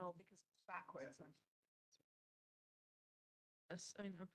Oh, because it's backwards. Yes, I know.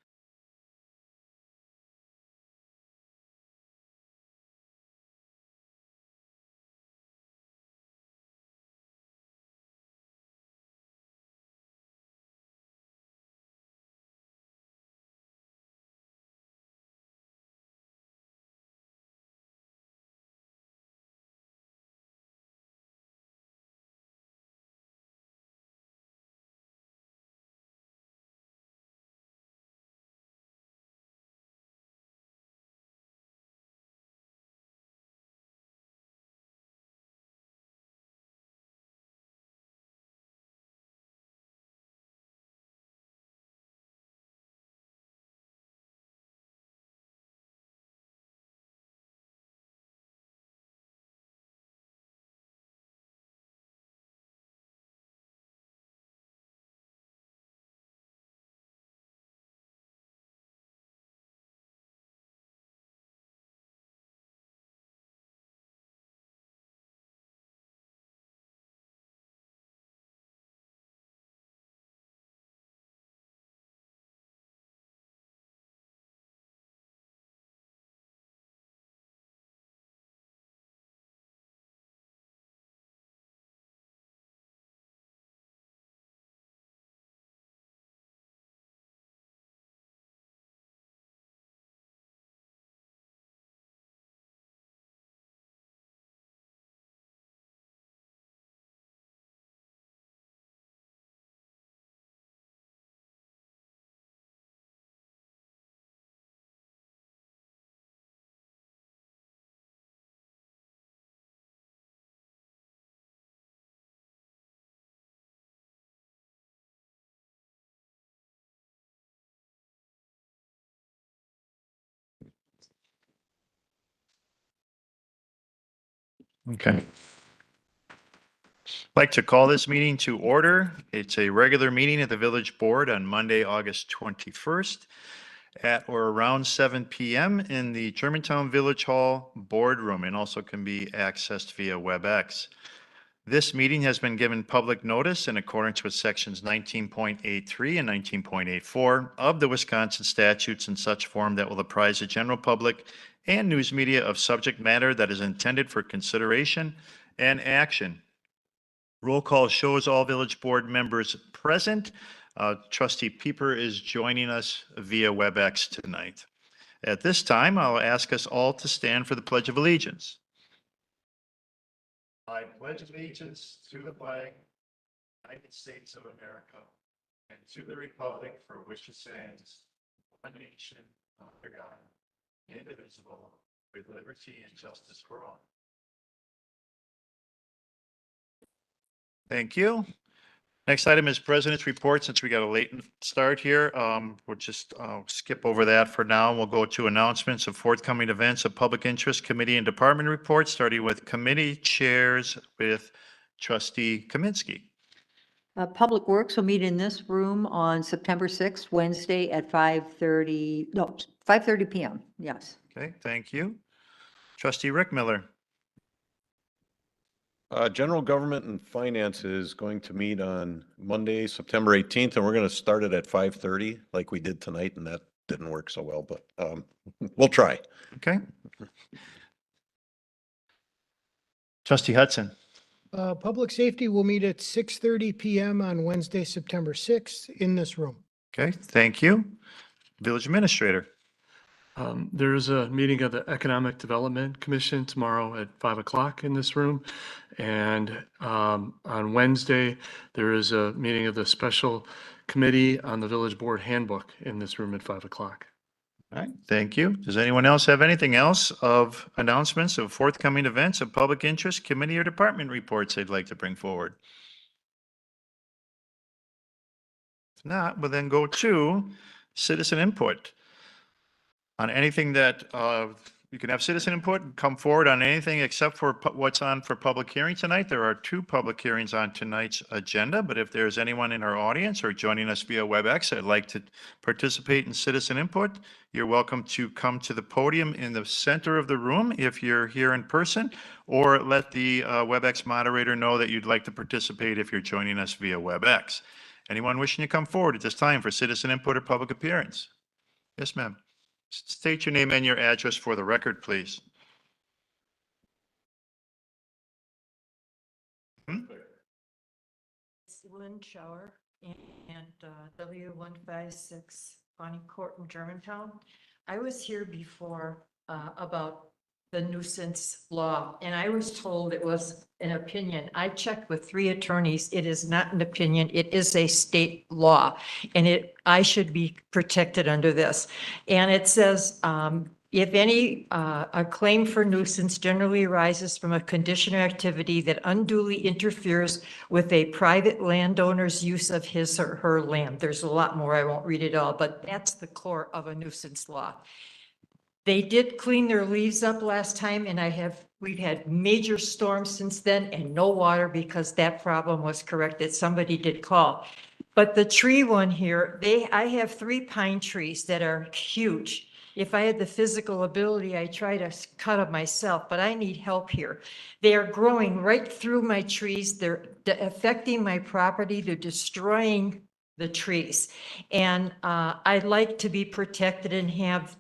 Okay. I'd like to call this meeting to order. It's a regular meeting of the Village Board on Monday, August 21st at or around 7 p.m. in the Germantown Village Hall Boardroom and also can be accessed via WebEx. This meeting has been given public notice in accordance with sections 19.83 and 19.84 of the Wisconsin statutes in such form that will apprise the general public and news media of subject matter that is intended for consideration and action. Roll call shows all village board members present. Trustee Pieper is joining us via WebEx tonight. At this time, I'll ask us all to stand for the Pledge of Allegiance. I pledge allegiance to the flag of the United States of America and to the republic for which it stands, one nation, under God, indivisible, with liberty and justice for all. Thank you. Next item is President's Report. Since we got a late start here, we'll just skip over that for now. We'll go to announcements of forthcoming events of public interest, committee and department reports, starting with committee chairs with Trustee Kaminsky. Public Works will meet in this room on September 6th, Wednesday at 5:30 p.m. Yes. Okay, thank you. Trustee Rick Miller. General Government and Finance is going to meet on Monday, September 18th, and we're going to start it at 5:30 like we did tonight, and that didn't work so well, but we'll try. Okay. Trustee Hudson. Public Safety will meet at 6:30 p.m. on Wednesday, September 6th in this room. Okay, thank you. Village Administrator. There is a meeting of the Economic Development Commission tomorrow at 5 o'clock in this room. And on Wednesday, there is a meeting of the Special Committee on the Village Board Handbook in this room at 5 o'clock. All right, thank you. Does anyone else have anything else of announcements of forthcoming events of public interest, committee or department reports they'd like to bring forward? If not, we'll then go to citizen input on anything that you can have citizen input and come forward on anything except for what's on for public hearing tonight. There are 2 public hearings on tonight's agenda, but if there's anyone in our audience or joining us via WebEx that'd like to participate in citizen input, you're welcome to come to the podium in the center of the room if you're here in person, or let the WebEx moderator know that you'd like to participate if you're joining us via WebEx. Anyone wishing to come forward at this time for citizen input or public appearance? Yes, ma'am. State your name and your address for the record, please. It's Lynn Shower and W156 Bonnie Court in Germantown. I was here before about the nuisance law, and I was told it was an opinion. I checked with 3 attorneys. It is not an opinion. It is a state law, and I should be protected under this. And it says, if any, a claim for nuisance generally arises from a condition or activity that unduly interferes with a private landowner's use of his or her land. There's a lot more. I won't read it all, but that's the core of a nuisance law. They did clean their leaves up last time, and we've had major storms since then and no water because that problem was corrected. Somebody did call. But the tree one here, I have 3 pine trees that are huge. If I had the physical ability, I try to cut them myself, but I need help here. They are growing right through my trees. They're affecting my property. They're destroying the trees. And I'd like to be protected and have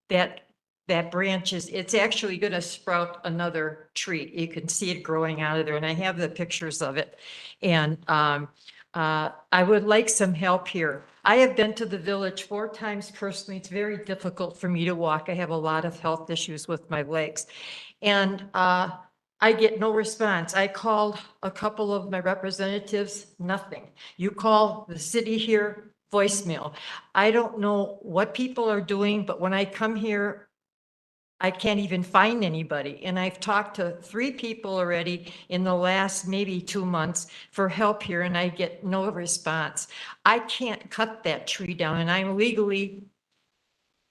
that branches, it's actually going to sprout another tree. You can see it growing out of there, and I have the pictures of it. And I would like some help here. I have been to the village 4 times personally. It's very difficult for me to walk. I have a lot of health issues with my legs. And I get no response. I called a couple of my representatives, nothing. You call the city here, voicemail. I don't know what people are doing, but when I come here, I can't even find anybody. And I've talked to 3 people already in the last maybe 2 months for help here, and I get no response. I can't cut that tree down, and I'm legally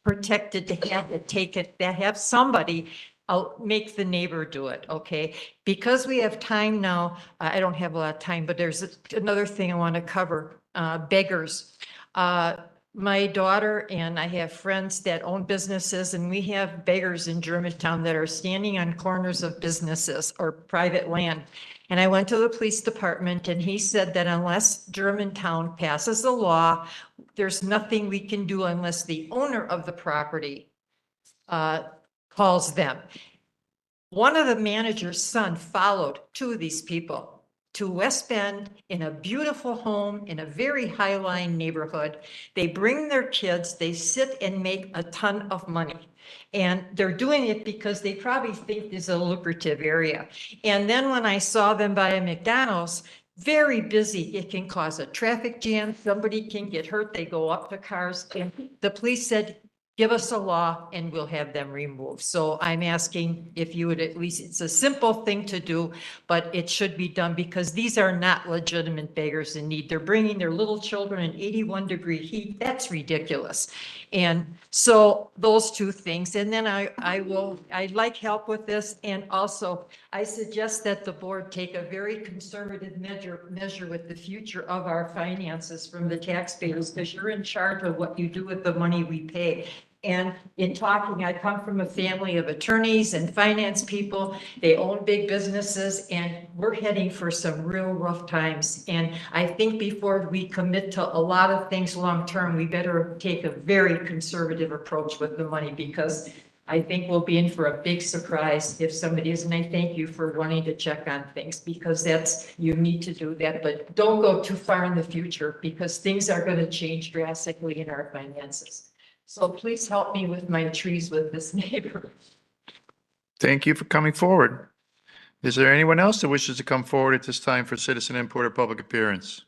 protected to have it taken, that have somebody, I'll make the neighbor do it, okay? Because we have time now, I don't have a lot of time, but there's another thing I want to cover, beggars. My daughter and I have friends that own businesses, and we have beggars in Germantown that are standing on corners of businesses or private land. And I went to the police department, and he said that unless Germantown passes a law, there's nothing we can do unless the owner of the property calls them. One of the manager's son followed 2 of these people to West Bend in a beautiful home in a very high-line neighborhood. They bring their kids, they sit and make a ton of money. And they're doing it because they probably think this is a lucrative area. And then when I saw them by a McDonald's, very busy, it can cause a traffic jam. Somebody can get hurt. They go up to cars. And the police said, give us a law and we'll have them removed. So I'm asking if you would at least, it's a simple thing to do, but it should be done because these are not legitimate beggars in need. They're bringing their little children in 81-degree heat. That's ridiculous. And so those 2 things. And then I'd like help with this. And also I suggest that the board take a very conservative measure with the future of our finances from the taxpayers, because you're in charge of what you do with the money we pay. And in talking, I come from a family of attorneys and finance people. They own big businesses, and we're heading for some real rough times. And I think before we commit to a lot of things long-term, we better take a very conservative approach with the money, because I think we'll be in for a big surprise if somebody is. And I thank you for wanting to check on things, because you need to do that, but don't go too far in the future, because things are going to change drastically in our finances. So please help me with my trees with this neighbor. Thank you for coming forward. Is there anyone else that wishes to come forward at this time for citizen input or public appearance?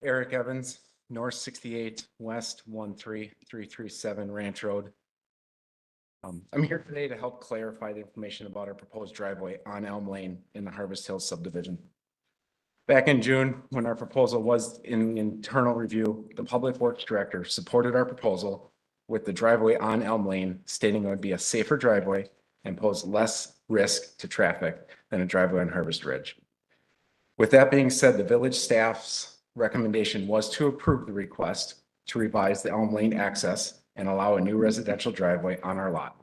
Eric Evans, North 68, West 13337 Ranch Road. I'm here today to help clarify the information about our proposed driveway on Elm Lane in the Harvest Hills subdivision. Back in June, when our proposal was in internal review, the Public Works Director supported our proposal with the driveway on Elm Lane, stating it would be a safer driveway and pose less risk to traffic than a driveway on Harvest Ridge. With that being said, the village staff's recommendation was to approve the request to revise the Elm Lane access and allow a new residential driveway on our lot,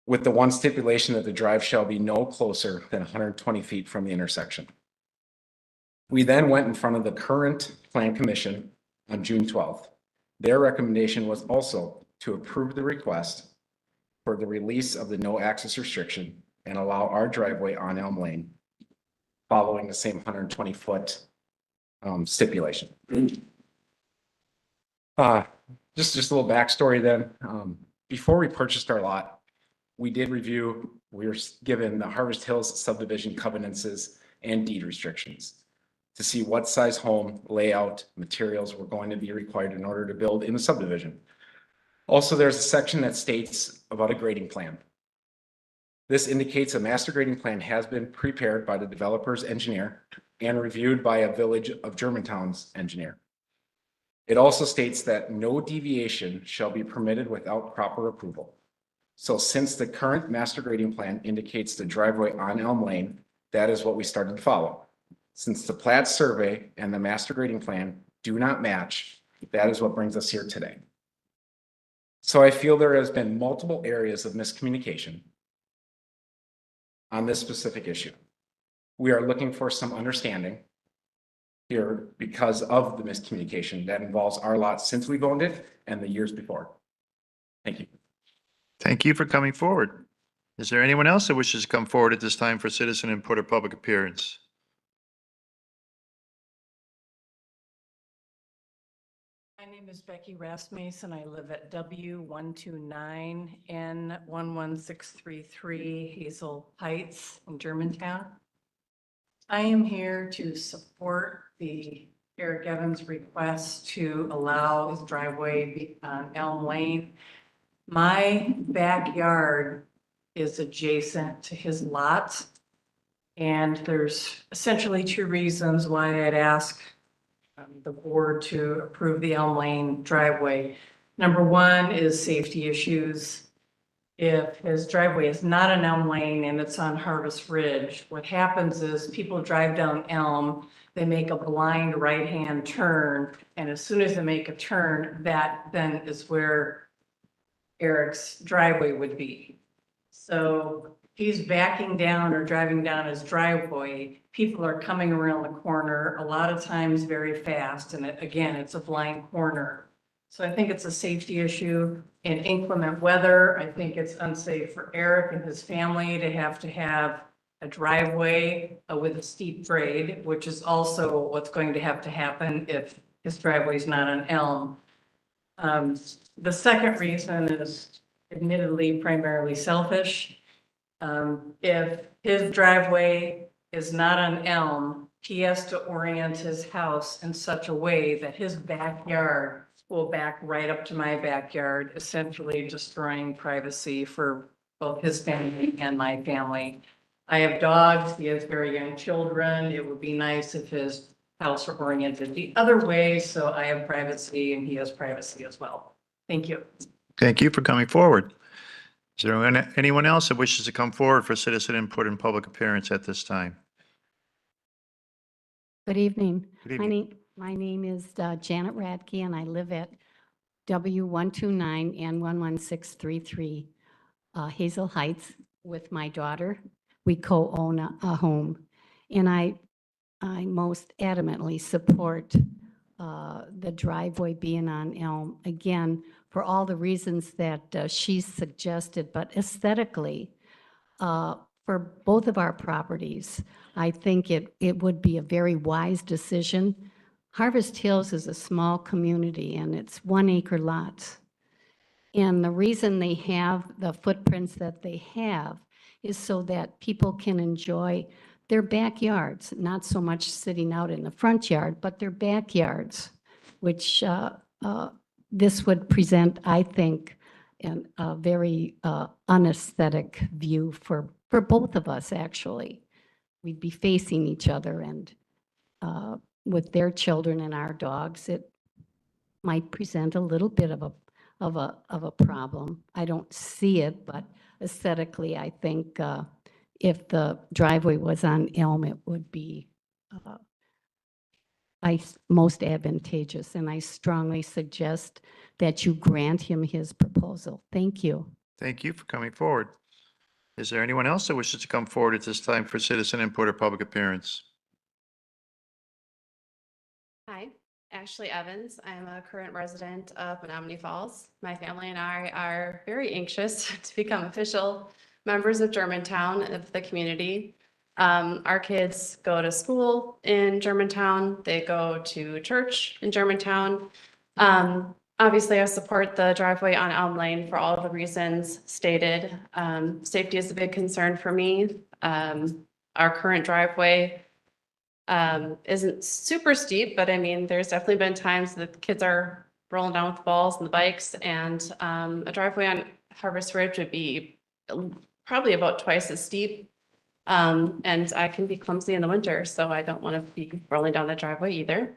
with the one stipulation that the drive shall be no closer than 120 feet from the intersection. We then went in front of the current Plan Commission on June 12th. Their recommendation was also to approve the request for the release of the no access restriction and allow our driveway on Elm Lane, following the same 120-foot stipulation. Just a little backstory then. Before we purchased our lot, we did review, we were given the Harvest Hills subdivision covenances and deed restrictions to see what size home, layout, materials were going to be required in order to build in the subdivision. Also, there's a section that states about a grading plan. This indicates a master grading plan has been prepared by the developer's engineer and reviewed by a Village of Germantown's engineer. It also states that no deviation shall be permitted without proper approval. So since the current master grading plan indicates the driveway on Elm Lane, that is what we started to follow. Since the plat survey and the master grading plan do not match, that is what brings us here today. So I feel there has been multiple areas of miscommunication on this specific issue. We are looking for some understanding here because of the miscommunication that involves our lot since we've owned it and the years before. Thank you. Thank you for coming forward. Is there anyone else that wishes to come forward at this time for citizen input or public appearance? My name is Becky Rasmussen. I live at W129N11633 Hazel Heights in Germantown. I am here to support the Eric Evans' request to allow his driveway on Elm Lane. My backyard is adjacent to his lot, and there's essentially two reasons why I'd ask the board to approve the Elm Lane driveway. Number one is safety issues. If his driveway is not on Elm Lane and it's on Harvest Ridge, what happens is people drive down Elm, they make a blind right-hand turn, and as soon as they make a turn, that then is where Eric's driveway would be. So he's backing down or driving down his driveway, people are coming around the corner, a lot of times very fast, and again, it's a blind corner. So I think it's a safety issue. In inclement weather, I think it's unsafe for Eric and his family to have a driveway with a steep grade, which is also what's going to have to happen if his driveway is not on Elm. The second reason is admittedly primarily selfish. If his driveway is not on Elm, he has to orient his house in such a way that his backyard will back right up to my backyard, essentially destroying privacy for both his family and my family. I have dogs, he has very young children. It would be nice if his house were oriented the other way, so I have privacy and he has privacy as well. Thank you. Thank you for coming forward. Is there anyone else that wishes to come forward for citizen input and public appearance at this time? Good evening. Good evening. My name is Janet Radke, and I live at W129N11633 Hazel Heights with my daughter. We co-own a home, and I most adamantly support the driveway being on Elm, again, for all the reasons that she's suggested, but aesthetically, for both of our properties, I think it would be a very wise decision. Harvest Hills is a small community, and it's 1 acre lots. And the reason they have the footprints that they have is so that people can enjoy their backyards, not so much sitting out in the front yard, but their backyards, which this would present, I think, a very unaesthetic view for both of us, actually. we'd be facing each other, and with their children and our dogs, it might present a little bit of a problem. I don't see it, but aesthetically, I think if the driveway was on Elm, it would be most advantageous, and I strongly suggest that you grant him his proposal. Thank you. Thank you for coming forward. Is there anyone else that wishes to come forward at this time for citizen input or public appearance? Hi, Ashley Evans. I'm a current resident of Menominee Falls. My family and I are very anxious to become official members of Germantown, of the community. Our kids go to school in Germantown. They go to church in Germantown. Obviously, I support the driveway on Elm Lane for all of the reasons stated. Safety is a big concern for me. Our current driveway isn't super steep, but I mean, there's definitely been times that kids are rolling down with the balls and the bikes, and a driveway on Harvest Ridge would be probably about twice as steep. And I can be clumsy in the winter, so I don't want to be rolling down the driveway either.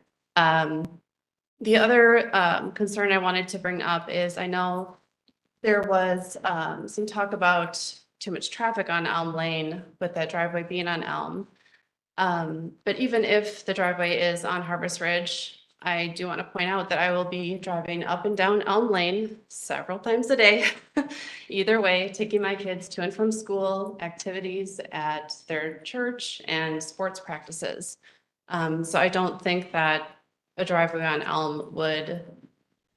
The other concern I wanted to bring up is I know there was some talk about too much traffic on Elm Lane with that driveway being on Elm. But even if the driveway is on Harvest Ridge, I do want to point out that I will be driving up and down Elm Lane several times a day. Either way, taking my kids to and from school, activities at their church, and sports practices. So I don't think that a driveway on Elm would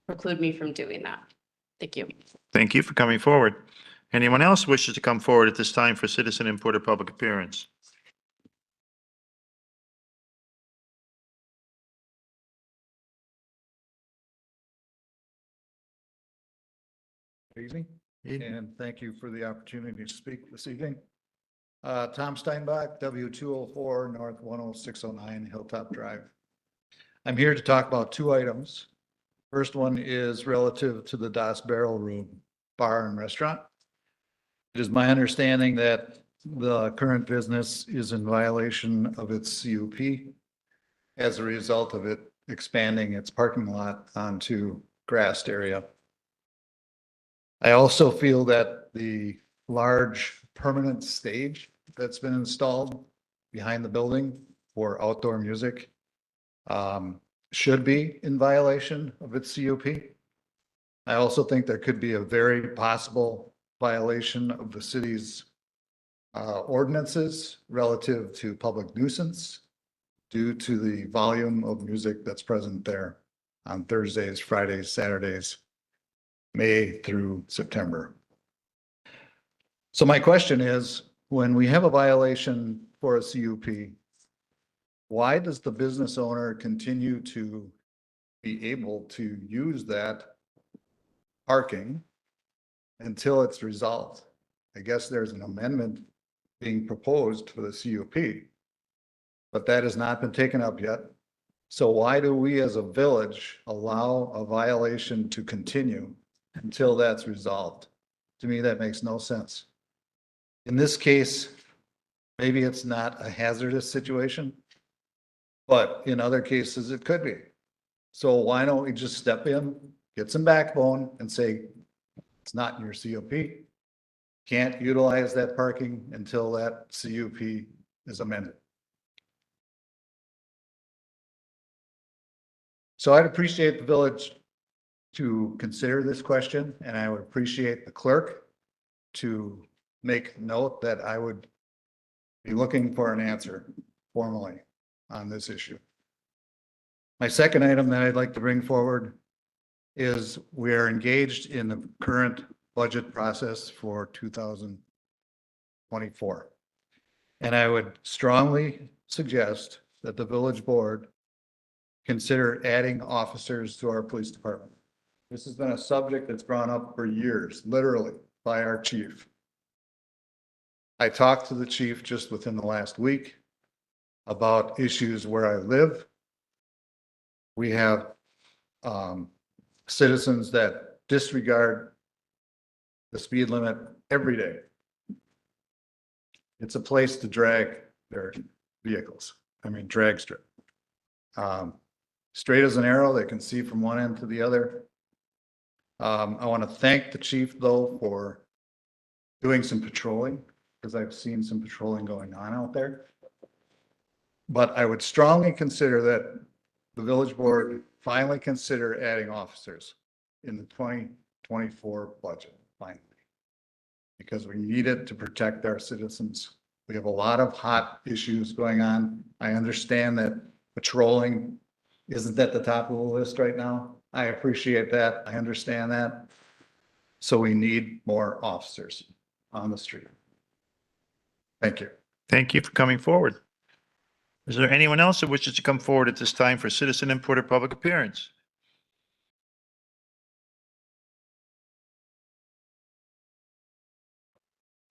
preclude me from doing that. Thank you. Thank you for coming forward. Anyone else wishes to come forward at this time for citizen input or public appearance? Evening, and thank you for the opportunity to speak this evening. Tom Steinbach, W204 North 10609 Hilltop Drive. I'm here to talk about two items. First one is relative to the Das Barrel Room Bar and Restaurant. It is my understanding that the current business is in violation of its CUP as a result of it expanding its parking lot onto grassed area. I also feel that the large permanent stage that's been installed behind the building for outdoor music should be in violation of its CUP. I also think there could be a very possible violation of the city's ordinances relative to public nuisance due to the volume of music that's present there on Thursdays, Fridays, Saturdays, May through September. So my question is, when we have a violation for a CUP, why does the business owner continue to be able to use that parking until it's resolved? I guess there's an amendment being proposed for the CUP, but that has not been taken up yet. So why do we as a village allow a violation to continue until that's resolved? To me, that makes no sense. In this case, maybe it's not a hazardous situation, but in other cases it could be. So why don't we just step in, get some backbone and say, it's not in your CUP. Can't utilize that parking until that CUP is amended. So I'd appreciate the village to consider this question, and I would appreciate the clerk to make note that I would be looking for an answer formally on this issue. My second item that I'd like to bring forward is we are engaged in the current budget process for 2024. And I would strongly suggest that the village board consider adding officers to our police department. This has been a subject that's brought up for years, literally, by our chief. I talked to the chief just within the last week about issues where I live. We have citizens that disregard the speed limit every day. It's a place to drag their vehicles. I mean, drag strip. Straight as an arrow, they can see from one end to the other. I want to thank the chief though for doing some patrolling, because I've seen some patrolling going on out there. But I would strongly consider that the village board finally consider adding officers in the 2024 budget, finally. Because we need it to protect our citizens. We have a lot of hot issues going on. I understand that patrolling isn't at the top of the list right now. I appreciate that. I understand that. So we need more officers on the street. Thank you. Thank you for coming forward. Is there anyone else that wishes to come forward at this time for citizen input or public appearance?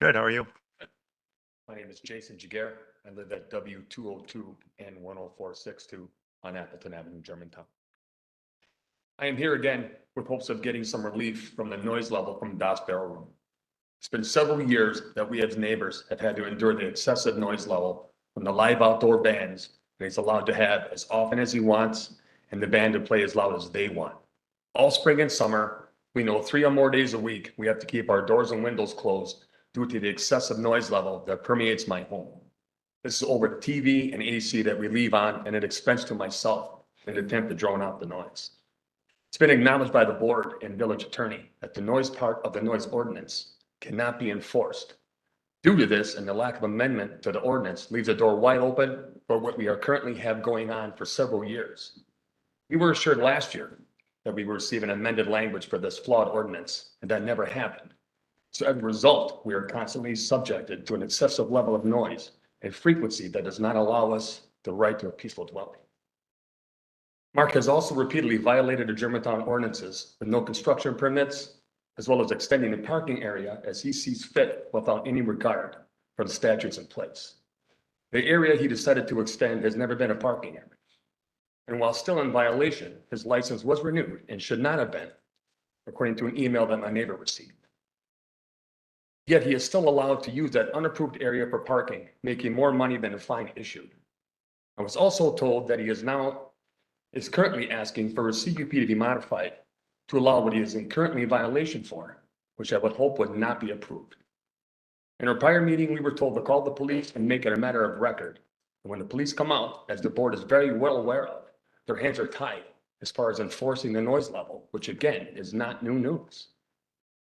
Good, how are you? My name is Jason Jaguar. I live at W202 and 10462 on Appleton Avenue, Germantown. I am here again with hopes of getting some relief from the noise level from Das Barrel Room. It's been several years that we as neighbors have had to endure the excessive noise level from the live outdoor bands that he's allowed to have as often as he wants and the band to play as loud as they want. All spring and summer, we know 3 or more days a week, we have to keep our doors and windows closed due to the excessive noise level that permeates my home. This is over the TV and AC that we leave on and at expense to myself in an attempt to drown out the noise. It's been acknowledged by the board and village attorney that the noise part of the noise ordinance cannot be enforced. Due to this and the lack of amendment to the ordinance leaves the door wide open for what we are currently have going on for several years. We were assured last year that we would receive an amended language for this flawed ordinance, and that never happened. So as a result, we are constantly subjected to an excessive level of noise and frequency that does not allow us the right to a peaceful dwelling. Mark has also repeatedly violated the Germantown ordinances with no construction permits, as well as extending the parking area as he sees fit without any regard for the statutes in place. The area he decided to extend has never been a parking area. And while still in violation, his license was renewed and should not have been, according to an email that my neighbor received. Yet he is still allowed to use that unapproved area for parking, making more money than the fine issued. I was also told that he is currently asking for his CUP to be modified to allow what he is currently in violation for, which I would hope would not be approved. In our prior meeting, we were told to call the police and make it a matter of record. And when the police come out, as the board is very well aware of, their hands are tied as far as enforcing the noise level, which again is not new news.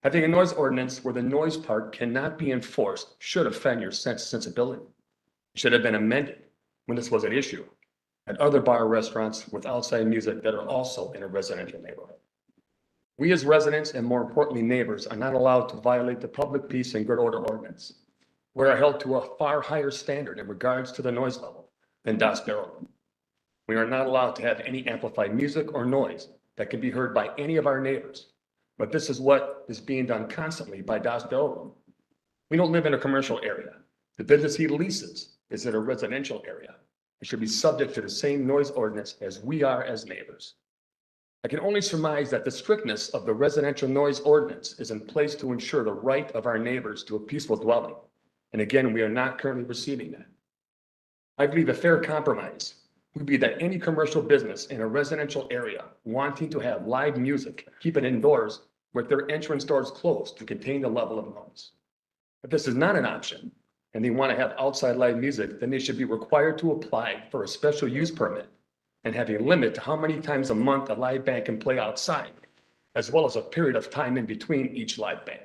Having a noise ordinance where the noise part cannot be enforced should offend your sensibility. It should have been amended when this was an issue at other bar restaurants with outside music that are also in a residential neighborhood. We as residents and more importantly neighbors are not allowed to violate the public peace and good order ordinance. We are held to a far higher standard in regards to the noise level than Das Barrel Room. We are not allowed to have any amplified music or noise that can be heard by any of our neighbors. But this is what is being done constantly by Das Barrel Room. We don't live in a commercial area. The business he leases is in a residential area. It should be subject to the same noise ordinance as we are as neighbors. I can only surmise that the strictness of the residential noise ordinance is in place to ensure the right of our neighbors to a peaceful dwelling. And again, we are not currently receiving that. I believe a fair compromise would be that any commercial business in a residential area wanting to have live music, keep it indoors with their entrance doors closed to contain the level of noise. If this is not an option and they want to have outside live music, then they should be required to apply for a special use permit and have a limit to how many times a month a live band can play outside, as well as a period of time in between each live band.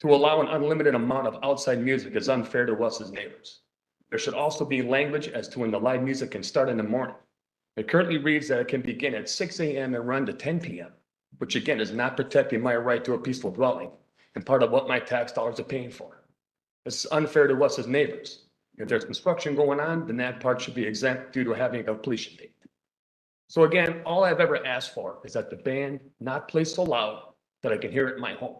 To allow an unlimited amount of outside music is unfair to us as neighbors. There should also be language as to when the live music can start in the morning. It currently reads that it can begin at 6 a.m. and run to 10 p.m., which again is not protecting my right to a peaceful dwelling and part of what my tax dollars are paying for. This is unfair to us as neighbors. If there's construction going on, then that part should be exempt due to having a completion date. So again, all I've ever asked for is that the band not play so loud that I can hear it in my home.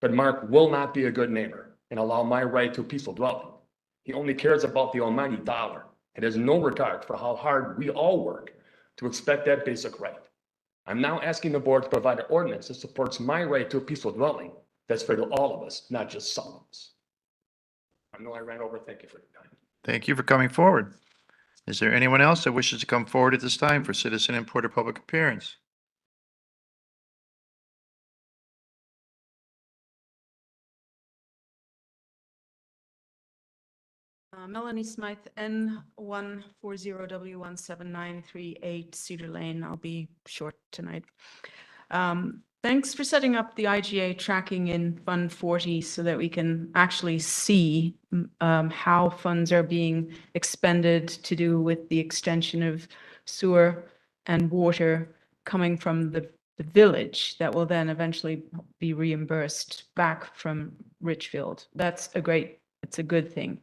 But Mark will not be a good neighbor and allow my right to a peaceful dwelling. He only cares about the almighty dollar and has no regard for how hard we all work to expect that basic right. I'm now asking the board to provide an ordinance that supports my right to a peaceful dwelling that's fair to all of us, not just some of us. I know I ran over. Thank you for your time. Thank you for coming forward. Is there anyone else that wishes to come forward at this time for citizen input or public appearance? Melanie Smythe, N140W17938 Cedar Lane. I'll be short tonight. Thanks for setting up the IGA tracking in Fund 40 so that we can actually see how funds are being expended to do with the extension of sewer and water coming from the village that will then eventually be reimbursed back from Richfield. It's a good thing.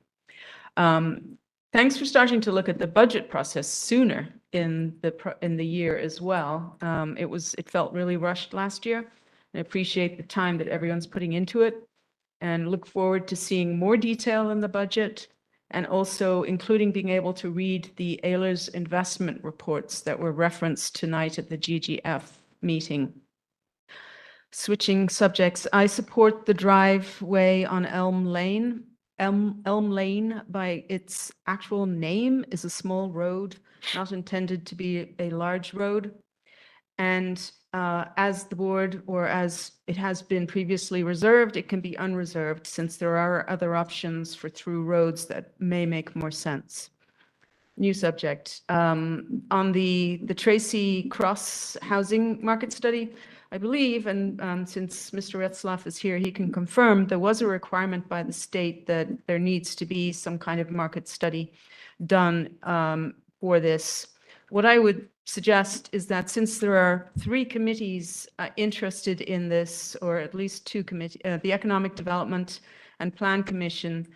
Thanks for starting to look at the budget process sooner in the year as well. It felt really rushed last year. I appreciate the time that everyone's putting into it and look forward to seeing more detail in the budget and also including being able to read the Ehlers investment reports that were referenced tonight at the GGF meeting. Switching subjects, I support the driveway on Elm Lane. Elm Lane, by its actual name, is a small road, not intended to be a large road. And as the board, or as it has been previously reserved, it can be unreserved since there are other options for through roads that may make more sense. New subject. On the Tracy Cross housing market study, I believe, and since Mr. Retzlaff is here, he can confirm there was a requirement by the state that there needs to be some kind of market study done for this. What I would suggest is that since there are 3 committees interested in this, or at least 2 committees, the Economic Development and Plan Commission,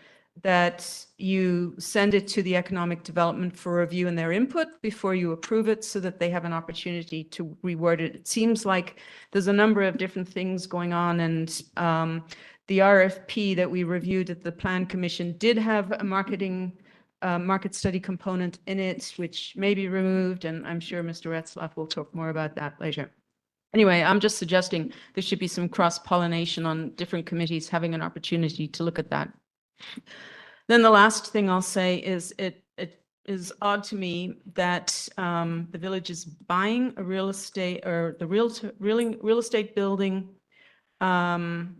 that you send it to the Economic Development for review and their input before you approve it so that they have an opportunity to reword it. It seems like there's a number of different things going on, and the RFP that we reviewed at the Plan Commission did have a market study component in it, which may be removed, and I'm sure Mr. Retzlaff will talk more about that later. Anyway, I'm just suggesting there should be some cross-pollination on different committees having an opportunity to look at that. Then the last thing I'll say is it is odd to me that the village is buying a real estate or the real estate building. And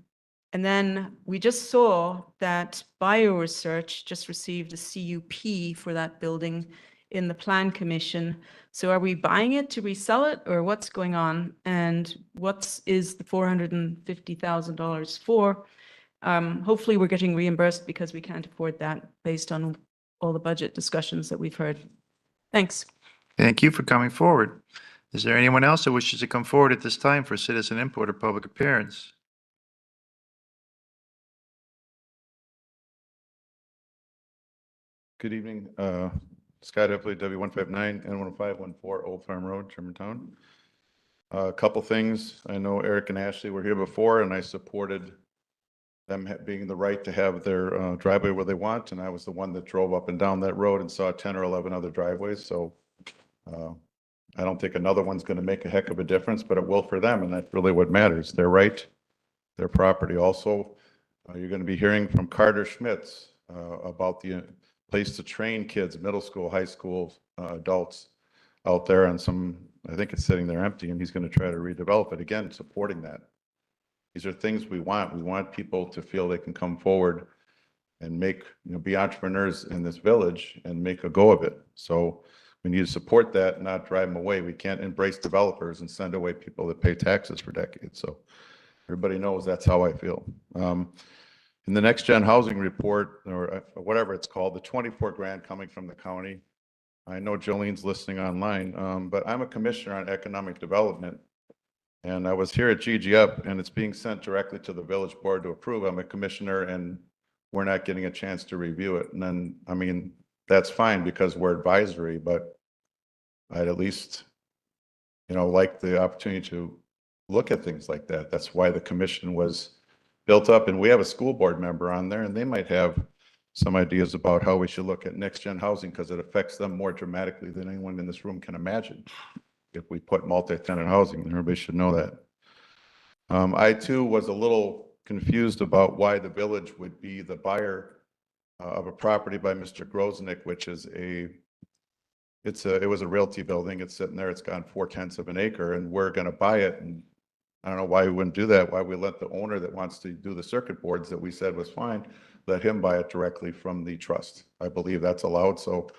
then we just saw that BioResearch just received a CUP for that building in the Plan Commission. So are we buying it to resell it, or what's going on? And what is the $450,000 for? Hopefully we're getting reimbursed because we can't afford that based on all the budget discussions that we've heard. Thanks. Thank you for coming forward. Is there anyone else that wishes to come forward at this time for citizen input or public appearance? Good evening, Scott Epley, W159 N10514 Old Farm Road, Germantown. A couple things. I know Eric and Ashley were here before, and I supported them being the right to have their driveway where they want, and I was the one that drove up and down that road and saw 10 or 11 other driveways. So I don't think another one's going to make a heck of a difference, but it will for them, and that's really what matters. They're right, their property. Also, you're going to be hearing from Carter Schmitz about the place to train kids, middle school, high school, adults out there, and I think it's sitting there empty, and he's going to try to redevelop it again, supporting that. These are things we want. We want people to feel they can come forward and be entrepreneurs in this village and make a go of it. So we need to support that, not drive them away. We can't embrace developers and send away people that pay taxes for decades. So everybody knows that's how I feel. In the Next Gen Housing Report, or whatever it's called, the 24 grand coming from the county. I know Jolene's listening online, but I'm a commissioner on economic development. And I was here at GGF, and it's being sent directly to the village board to approve. I'm a commissioner, and we're not getting a chance to review it. And then, I mean, that's fine because we're advisory, but I'd at least, like the opportunity to look at things like that. That's why the commission was built up. And we have a school board member on there, and they might have some ideas about how we should look at next gen housing because it affects them more dramatically than anyone in this room can imagine. If we put multi-tenant housing, then everybody should know that. I too was a little confused about why the village would be the buyer of a property by Mr. Grosnick, which is it was a realty building. It's sitting there. It's gone 4/10 of an acre and we're going to buy it. And I don't know why we wouldn't do that. Why we let the owner that wants to do the circuit boards that we said was fine, let him buy it directly from the trust. I believe that's allowed. So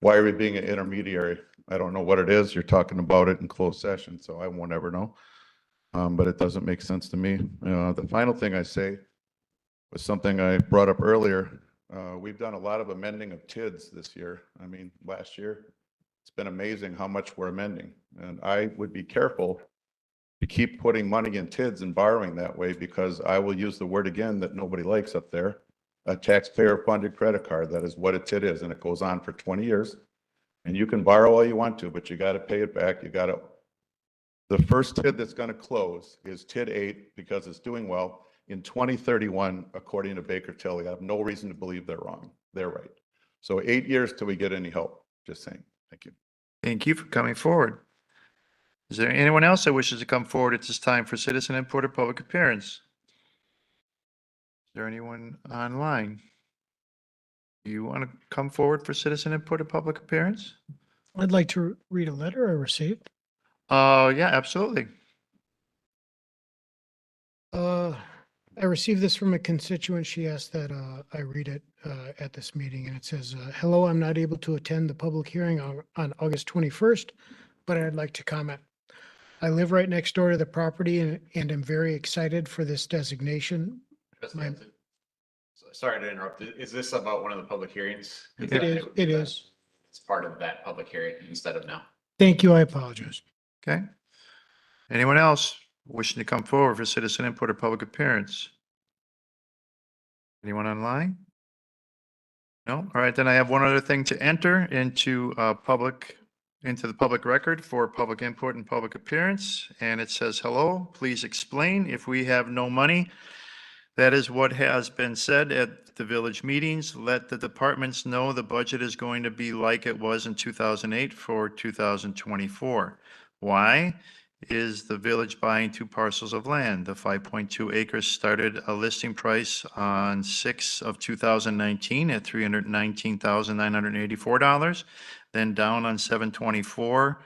why are we being an intermediary? I don't know what it is. You're talking about it in closed session, so I won't ever know. But it doesn't make sense to me. The final thing I say was something I brought up earlier. We've done a lot of amending of TIDs this year. I mean, last year, it's been amazing how much we're amending. And I would be careful to keep putting money in TIDs and borrowing that way, because I will use the word again that nobody likes up there, a taxpayer-funded credit card. That is what a TID is, and it goes on for 20 years. And you can borrow all you want to, but you got to pay it back. The first TID that's going to close is TID 8 because it's doing well in 2031, according to Baker Tilly. I have no reason to believe they're wrong. They're right. So 8 years till we get any help. Just saying. Thank you. Thank you for coming forward. Is there anyone else that wishes to come forward at this time for citizen input or public appearance? Is there anyone online? Do you want to come forward for citizen input or public appearance? I'd like to read a letter I received. Yeah, absolutely. I received this from a constituent. She asked that I read it at this meeting, and it says, hello, I'm not able to attend the public hearing on August 21st, but I'd like to comment. I live right next door to the property and am very excited for this designation. Sorry to interrupt. Is this about one of the public hearings? It is. It is. It's part of that public hearing instead of now. Thank you. I apologize. Okay. Anyone else wishing to come forward for citizen input or public appearance? Anyone online? No? All right, then I have one other thing to enter into the public record for public input and public appearance. And it says, hello, please explain. If we have no money, that is what has been said at the village meetings. Let the departments know the budget is going to be like it was in 2008 for 2024. Why? Is the village buying 2 parcels of land? The 5.2 acres started a listing price on 6 of 2019 at $319,984, then down on 7/24,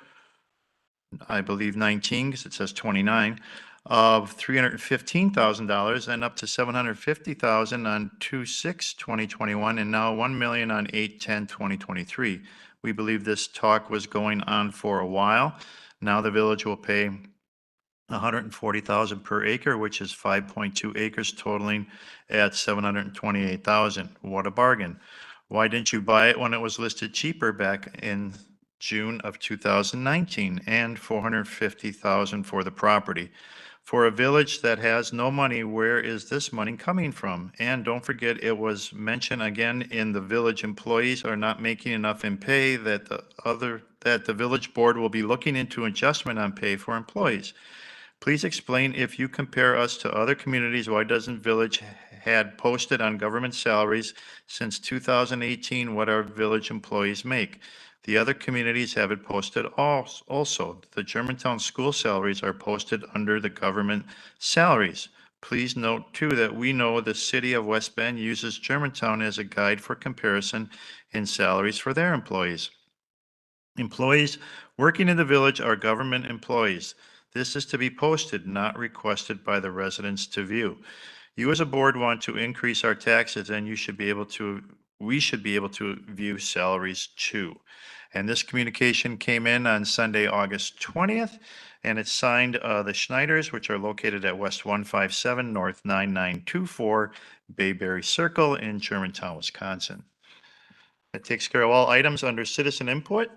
I believe 19, because it says 29, of $315,000, then up to $750,000 on 2/6/2021, and now $1 million on 8/10/2023. We believe this talk was going on for a while. Now the village will pay $140,000 per acre, which is 5.2 acres totaling at $728,000. What a bargain. Why didn't you buy it when it was listed cheaper back in June of 2019 and $450,000 for the property? For a village that has no money, where is this money coming from? And don't forget, it was mentioned again in the village employees are not making enough in pay, that the village board will be looking into adjustment on pay for employees. Please explain, if you compare us to other communities, why doesn't village had posted on government salaries since 2018 what our village employees make? The other communities have it posted also. The Germantown school salaries are posted under the government salaries. Please note too that we know the city of West Bend uses Germantown as a guide for comparison in salaries for their employees. Employees working in the village are government employees. This is to be posted, not requested by the residents to view. You as a board want to increase our taxes, and we should be able to view salaries too. And this communication came in on Sunday, August 20th, and it's signed the Schneiders, which are located at West 157 North 9924 Bayberry Circle in Germantown, Wisconsin. That takes care of all items under citizen input.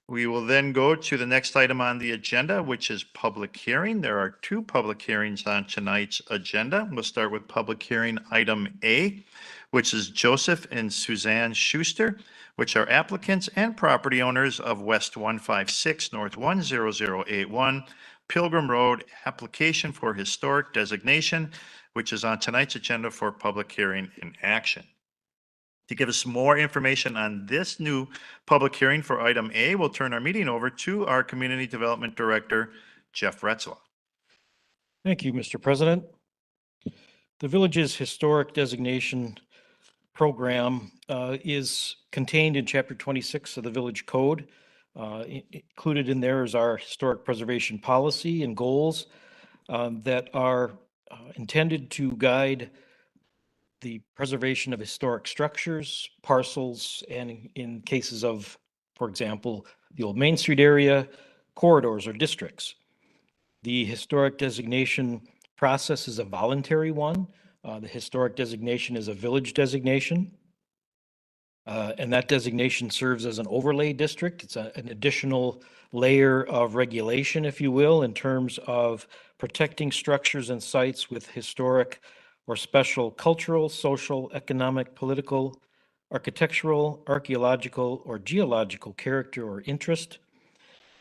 We will then go to the next item on the agenda, which is public hearing. There are 2 public hearings on tonight's agenda. We'll start with public hearing item A, which is Joseph and Suzanne Schuster, which are applicants and property owners of West 156 North 10081 Pilgrim Road, application for historic designation, which is on tonight's agenda for public hearing and action. To give us more information on this new public hearing for item A, we'll turn our meeting over to our Community Development Director, Jeff Retzlaff. Thank you, Mr. President. The village's historic designation program is contained in Chapter 26 of the Village Code. Included in there is our historic preservation policy and goals that are intended to guide the preservation of historic structures, parcels, and in cases of, for example, the old Main Street area, corridors or districts. The historic designation process is a voluntary one. The historic designation is a village designation. And that designation serves as an overlay district. It's an additional layer of regulation, if you will, in terms of protecting structures and sites with historic or special cultural, social, economic, political, architectural, archaeological, or geological character or interest.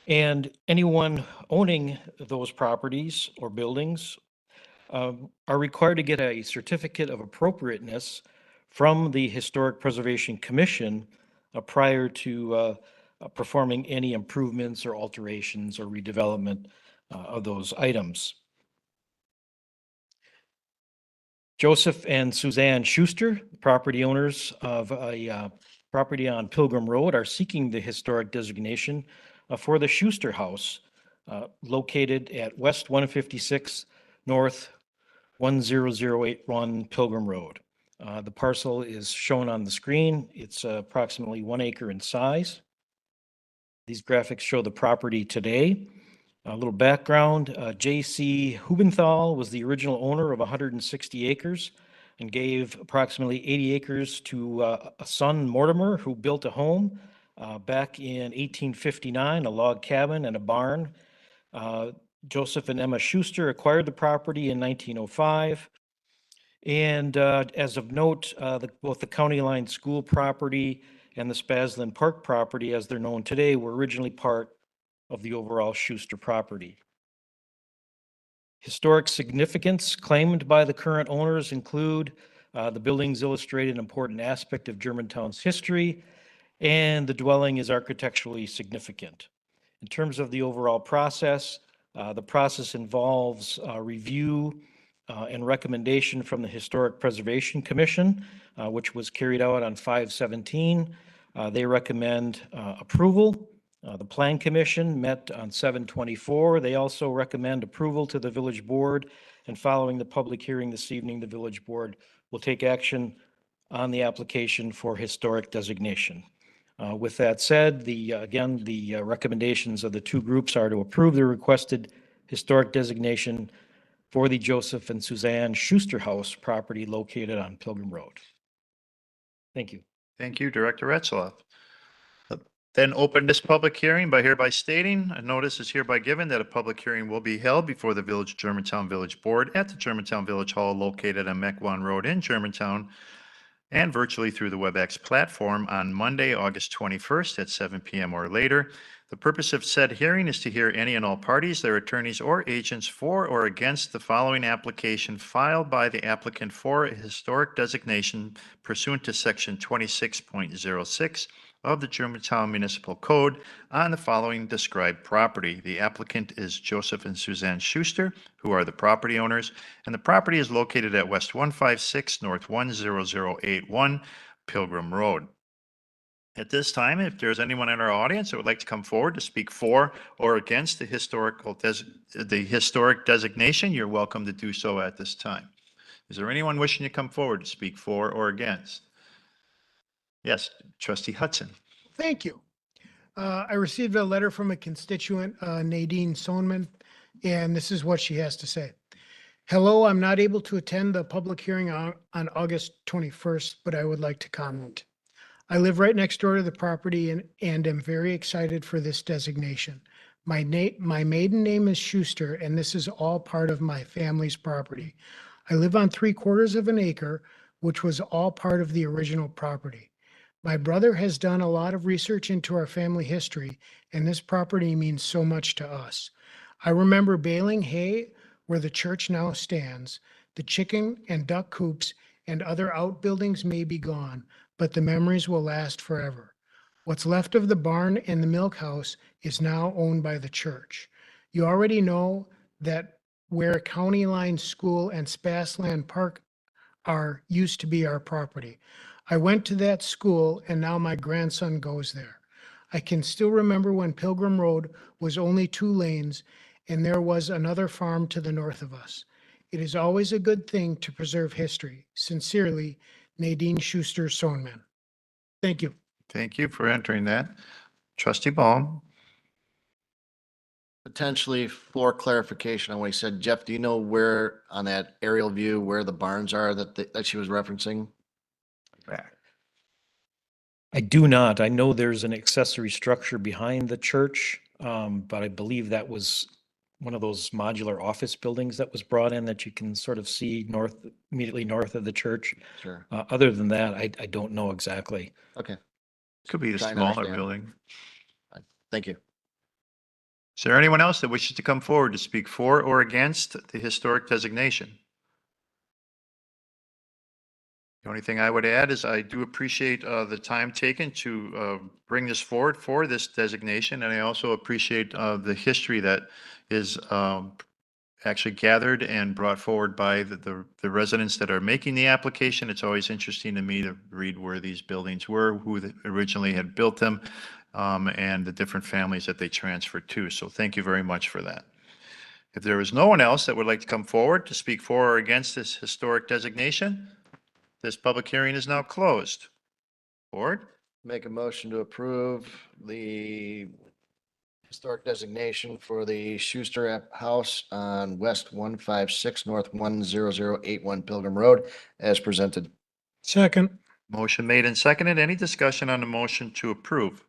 And anyone owning those properties or buildings are required to get a certificate of appropriateness from the Historic Preservation Commission prior to performing any improvements or alterations or redevelopment of those items. Joseph and Suzanne Schuster, property owners of a property on Pilgrim Road, are seeking the historic designation for the Schuster House located at West 156 North 10081 Pilgrim Road. The parcel is shown on the screen. It's approximately 1 acre in size. These graphics show the property today. A little background, J.C. Hubenthal was the original owner of 160 acres and gave approximately 80 acres to a son, Mortimer, who built a home back in 1859, a log cabin and a barn. Joseph and Emma Schuster acquired the property in 1905. And as of note, both the County Line School property and the Spasland Park property, as they're known today, were originally part of the overall Schuster property. Historic significance claimed by the current owners include the buildings illustrate an important aspect of Germantown's history, and the dwelling is architecturally significant. In terms of the overall process, the process involves review and recommendation from the Historic Preservation Commission, which was carried out on 5/17. They recommend approval. The Plan Commission met on 7/24. They also recommend approval to the Village Board, and following the public hearing this evening, the Village Board will take action on the application for historic designation. With that said, again, the recommendations of the two groups are to approve the requested historic designation for the Joseph and Suzanne Schuster House property located on Pilgrim Road. Thank you. Thank you, Director Retzloff. Then open this public hearing by hereby stating a notice is hereby given that a public hearing will be held before the Village Germantown Village Board at the Germantown Village Hall located on Mequon Road in Germantown and virtually through the WebEx platform on Monday, August 21st at 7 p.m. or later. The purpose of said hearing is to hear any and all parties, their attorneys or agents for or against the following application filed by the applicant for a historic designation pursuant to Section 26.06 of the Germantown Municipal Code on the following described property. The applicant is Joseph and Suzanne Schuster, who are the property owners, and the property is located at West 156 North 10081 Pilgrim Road. At this time, if there's anyone in our audience that would like to come forward to speak for or against the historic designation, you're welcome to do so at this time. Is there anyone wishing to come forward to speak for or against? Yes, Trustee Hudson. Thank you. I received a letter from a constituent, Nadine Sonman, and this is what she has to say. Hello, I'm not able to attend the public hearing on August 21st, but I would like to comment. I live right next door to the property and am very excited for this designation. My maiden name is Schuster, and this is all part of my family's property. I live on 3/4 of an acre, which was all part of the original property. My brother has done a lot of research into our family history, and this property means so much to us. I remember baling hay where the church now stands. The chicken and duck coops and other outbuildings may be gone, but the memories will last forever. What's left of the barn and the milk house is now owned by the church. You already know that where County Line School and Spasland Park used to be our property. I went to that school and now my grandson goes there. I can still remember when Pilgrim Road was only 2 lanes and there was another farm to the north of us. It is always a good thing to preserve history. Sincerely, Nadine Schuster Soneman. Thank you. Thank you for entering that. Trustee Baum. Potentially for clarification on what he said, Jeff, do you know where on that aerial view, where the barns are that she was referencing? Back. I do not. I know there's an accessory structure behind the church, but I believe that was one of those modular office buildings that was brought in that you can sort of see immediately north of the church. Sure. Other than that, I don't know exactly. Okay. Could be a Trying to smaller understand. building. Thank you. Is there anyone else that wishes to come forward to speak for or against the historic designation? The only thing I would add is I do appreciate the time taken to bring this forward for this designation, and I also appreciate the history that is actually gathered and brought forward by the residents that are making the application. It's always interesting to me to read where these buildings were, who originally had built them, and the different families that they transferred to. So thank you very much for that. If there is no one else that would like to come forward to speak for or against this historic designation, this public hearing is now closed. Board? Make a motion to approve the historic designation for the Schuster House on West 156 North 10081 Pilgrim Road as presented. Second. Motion made and seconded. Any discussion on the motion to approve?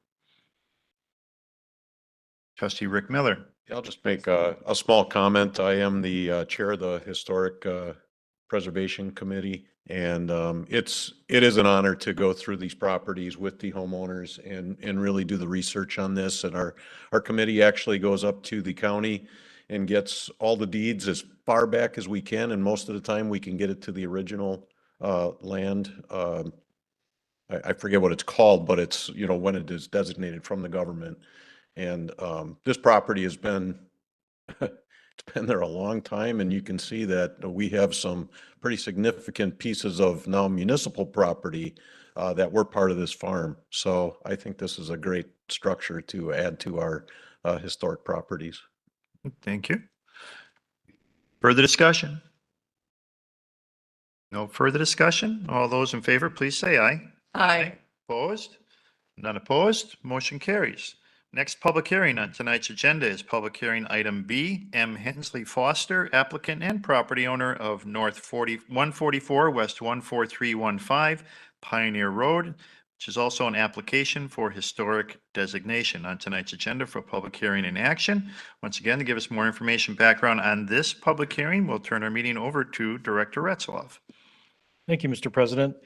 Trustee Rick Miller. I'll just make a small comment. I am the chair of the Historic Preservation Committee. And it is an honor to go through these properties with the homeowners and really do the research on this. And our committee actually goes up to the county and gets all the deeds as far back as we can. And most of the time we can get it to the original land. I forget what it's called, but it's, when it is designated from the government. And this property has been it's been there a long time, and you can see that we have some pretty significant pieces of now municipal property that were part of this farm. So I think this is a great structure to add to our historic properties. Thank you. Further discussion? No further discussion? All those in favor, please say aye. Aye. Opposed? None opposed? Motion carries. Next public hearing on tonight's agenda is public hearing item B, M. Hensley Foster, applicant and property owner of North 144 West 14315 Pioneer Road, which is also an application for historic designation on tonight's agenda for public hearing and action. Once again, to give us more information background on this public hearing, we'll turn our meeting over to Director Retzloff. Thank you, Mr. President.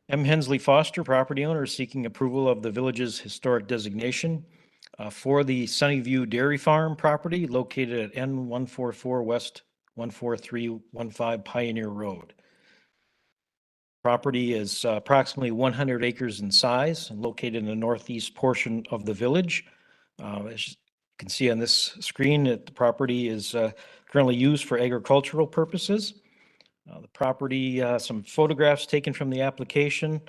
M. Hensley Foster, property owner, seeking approval of the village's historic designation for the Sunnyview Dairy Farm property located at N144 West 14315 Pioneer Road. Property is approximately 100 acres in size and located in the northeast portion of the village. As you can see on this screen, the property is currently used for agricultural purposes. The property, some photographs taken from the application,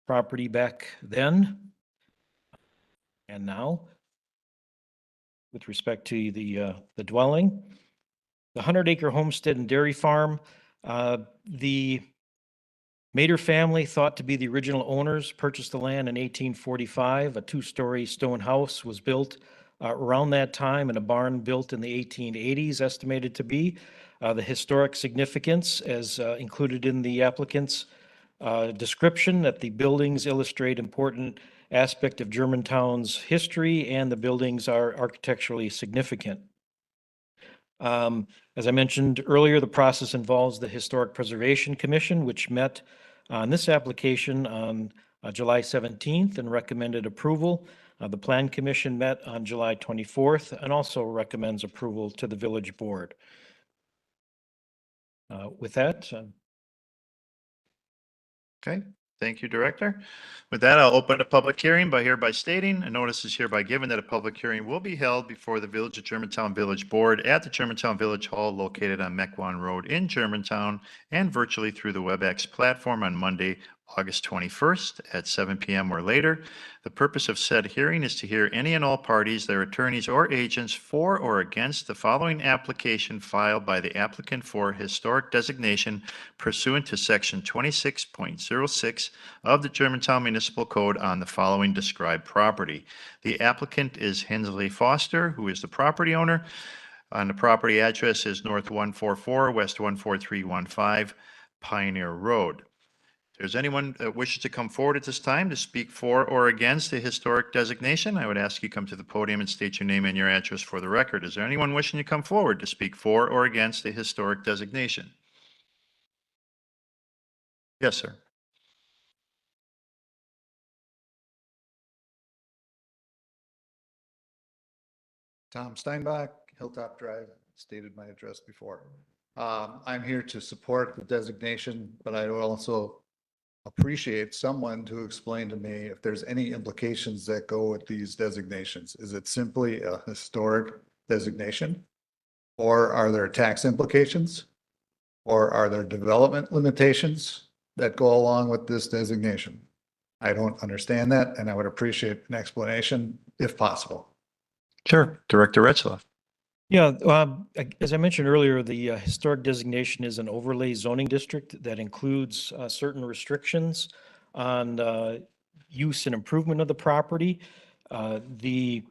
property back then and now with respect to the dwelling. The 100-acre homestead and dairy farm, the Mader family, thought to be the original owners, purchased the land in 1845. A 2-story stone house was built around that time, and a barn built in the 1880s, estimated to be. The historic significance, as included in the applicant's description, that the buildings illustrate important aspect of Germantown's history, and the buildings are architecturally significant. As I mentioned earlier, the process involves the Historic Preservation Commission, which met on this application on July 17th and recommended approval. The Plan Commission met on July 24th and also recommends approval to the village board. With that. Okay, thank you, Director. With that, I'll open a public hearing by hereby stating a notice is hereby given that a public hearing will be held before the Village of Germantown Village Board at the Germantown Village Hall located on Mequon Road in Germantown and virtually through the WebEx platform on Monday, August 21st at 7 p.m. or later. The purpose of said hearing is to hear any and all parties, their attorneys or agents for or against the following application filed by the applicant for historic designation pursuant to Section 26.06 of the Germantown Municipal Code on the following described property. The applicant is Hensley Foster, who is the property owner. And the property address is North 144, West 14315, Pioneer Road. If there's anyone that wishes to come forward at this time to speak for or against the historic designation, I would ask you come to the podium and state your name and your address for the record. Is there anyone wishing to come forward to speak for or against the historic designation? Yes, sir. Tom Steinbach, Hilltop Drive, stated my address before. I'm here to support the designation, but I would also appreciate someone to explain to me if there's any implications that go with these designations. Is it simply a historic designation? Or are there tax implications? Or are there development limitations that go along with this designation? I don't understand that, and I would appreciate an explanation if possible. Sure. Director Retzloff. Yeah, as I mentioned earlier, the historic designation is an overlay zoning district that includes certain restrictions on use and improvement of the property. The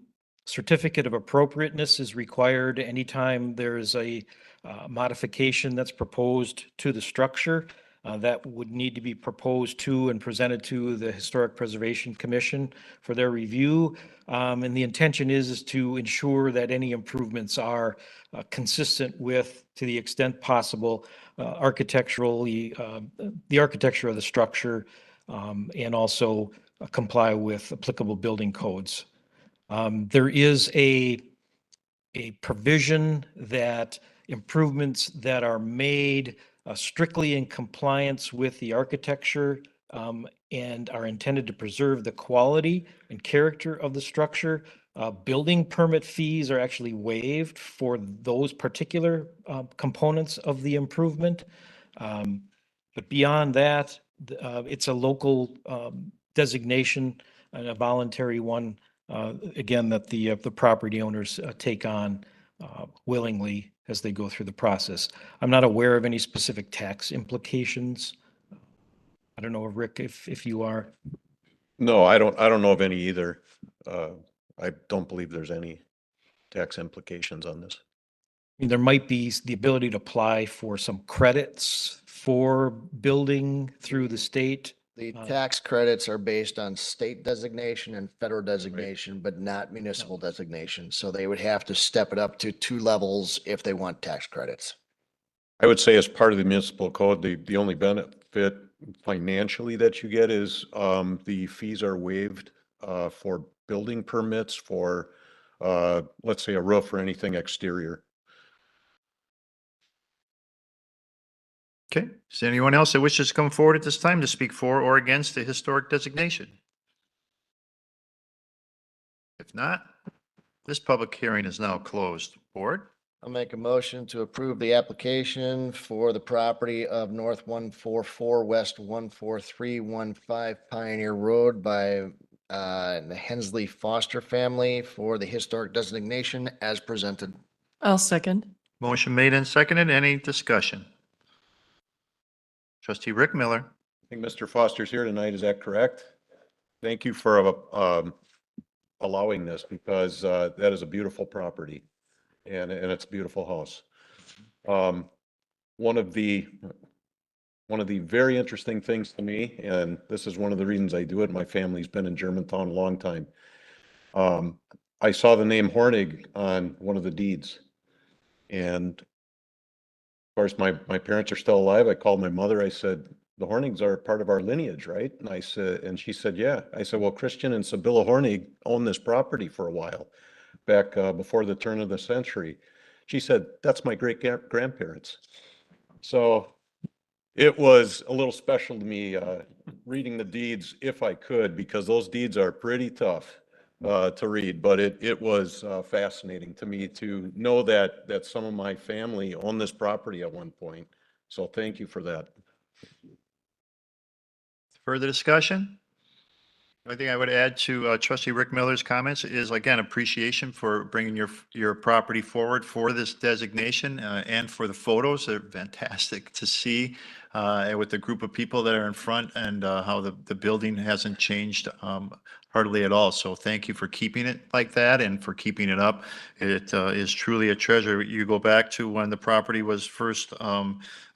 certificate of appropriateness is required anytime there's a modification that's proposed to the structure. That would need to be proposed to and presented to the Historic Preservation Commission for their review. And the intention is to ensure that any improvements are consistent with, to the extent possible, architecturally, the architecture of the structure, and also comply with applicable building codes. There is a provision that improvements that are made strictly in compliance with the architecture and are intended to preserve the quality and character of the structure. Building permit fees are actually waived for those particular components of the improvement. But beyond that, it's a local designation and a voluntary one, again, that the property owners take on willingly as they go through the process. I'm not aware of any specific tax implications. I don't know, Rick, if you are. No, I don't know of any either. I don't believe there's any tax implications on this. I mean, there might be the ability to apply for some credits for building through the state. The tax credits are based on state designation and federal designation, but not municipal designation. So they would have to step it up to 2 levels if they want tax credits. I would say as part of the municipal code, the only benefit financially that you get is the fees are waived for building permits for, let's say, a roof or anything exterior. Okay. Is there anyone else that wishes to come forward at this time to speak for or against the historic designation? If not, this public hearing is now closed. Board? I'll make a motion to approve the application for the property of North 144, West 14315 Pioneer Road by the Hensley Foster family for the historic designation as presented. I'll second. Motion made and seconded. Any discussion? Trustee Rick Miller. I think Mr. Foster's here tonight. Is that correct? Thank you for allowing this because that is a beautiful property and it's a beautiful house. One of the very interesting things to me, and this is one of the reasons I do it, my family's been in Germantown a long time. I saw the name Hornig on one of the deeds. And of course, my parents are still alive. I called my mother. I said, the Hornigs are part of our lineage, right? And she said, yeah. I said, well, Christian and Sibylla Hornig owned this property for a while back before the turn of the century. She said, that's my great grandparents. So it was a little special to me reading the deeds if I could, because those deeds are pretty tough to read, but it was fascinating to me to know that some of my family owned this property at one point. So thank you for that. Further discussion? The only thing I would add to trustee Rick Miller's comments is, again, appreciation for bringing your property forward for this designation and for the photos. They're fantastic to see and with the group of people that are in front and how the building hasn't changed hardly at all. So thank you for keeping it like that and for keeping it up. It is truly a treasure. You go back to when the property was first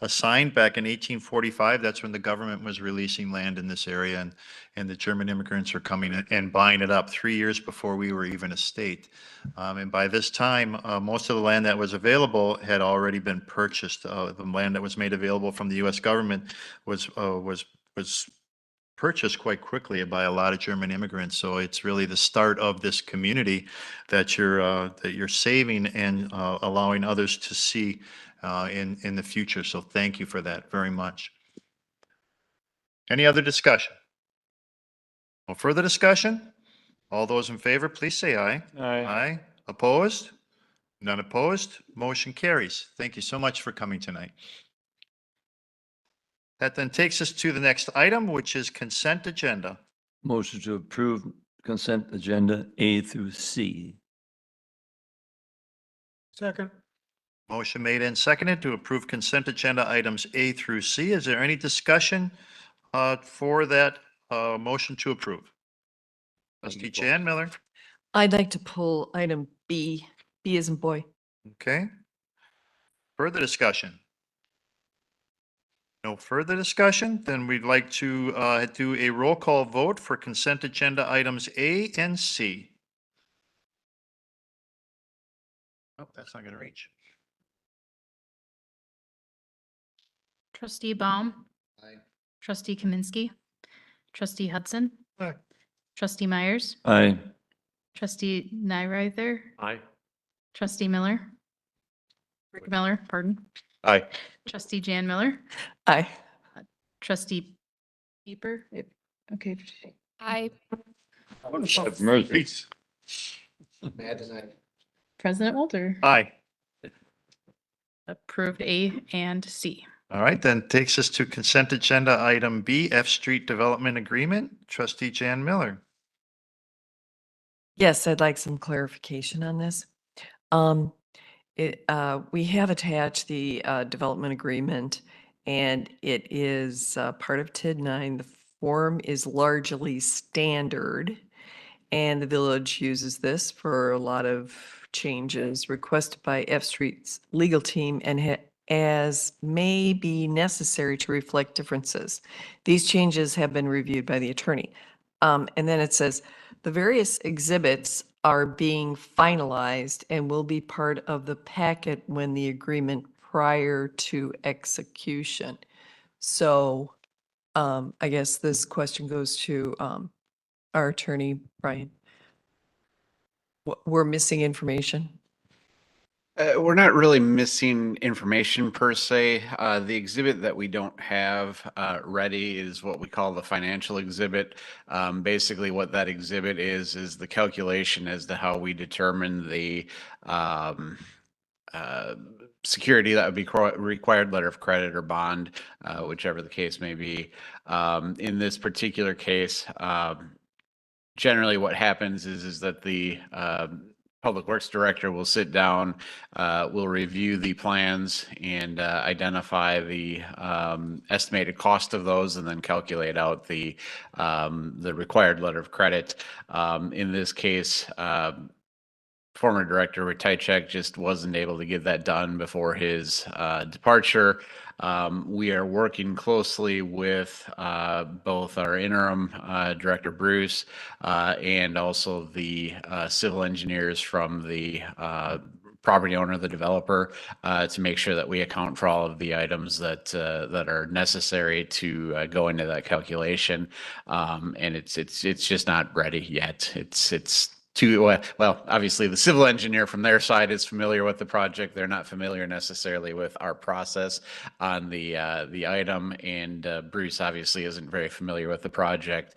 assigned back in 1845. That's when the government was releasing land in this area, and the German immigrants are coming in and buying it up 3 years before we were even a state. And by this time, most of the land that was available had already been purchased. The land that was made available from the U.S. government was purchased quite quickly by a lot of German immigrants. So it's really the start of this community that you're saving and allowing others to see in the future. So thank you for that very much. Any other discussion? No further discussion? All those in favor, please say aye. Aye. Aye. Opposed? None opposed? Motion carries. Thank you so much for coming tonight. That then takes us to the next item, which is consent agenda. Motion to approve consent agenda A through C. Second. Motion made and seconded to approve consent agenda items A through C. Is there any discussion for that motion to approve? Trustee Jan Miller. I'd like to pull item B. B as in boy. Okay. Further discussion? No further discussion? Then we'd like to do a roll call vote for consent agenda items A and C. Oh, that's not going to reach. Trustee Baum. Aye. Trustee Kaminsky. Trustee Hudson. Aye. Trustee Myers. Aye. Trustee Nyreither. Aye. Trustee Miller. Rick Miller, pardon. Aye. Trustee Jan Miller. Aye. Trustee Beeper. Okay. I Have mercy. Mad as I. President Walter. Aye. Approved A and C. All right, then takes us to consent agenda item B, F Street Development Agreement. Trustee Jan Miller. Yes, I'd like some clarification on this. We have attached the development agreement, and it is part of TID 9. The form is largely standard, and the village uses this for a lot of changes requested by F Street's legal team and as may be necessary to reflect differences. These changes have been reviewed by the attorney. And then it says, the various exhibits are being finalized and will be part of the packet when the agreement prior to execution. So I guess this question goes to our attorney, Brian. We're missing information. We're not really missing information per se. The exhibit that we don't have ready is what we call the financial exhibit. Basically, what that exhibit is the calculation as to how we determine the security that would be required letter of credit or bond, whichever the case may be. In this particular case, generally what happens is that the Public Works Director will sit down, will review the plans and identify the estimated cost of those and then calculate out the required letter of credit. In this case, former Director Ratajczak just wasn't able to get that done before his departure. We are working closely with both our interim Director Bruce and also the civil engineers from the property owner, the developer, to make sure that we account for all of the items that are necessary to go into that calculation. And it's just not ready yet. It's too well, obviously the civil engineer from their side is familiar with the project. They're not familiar necessarily with our process on the item, and Bruce obviously isn't very familiar with the project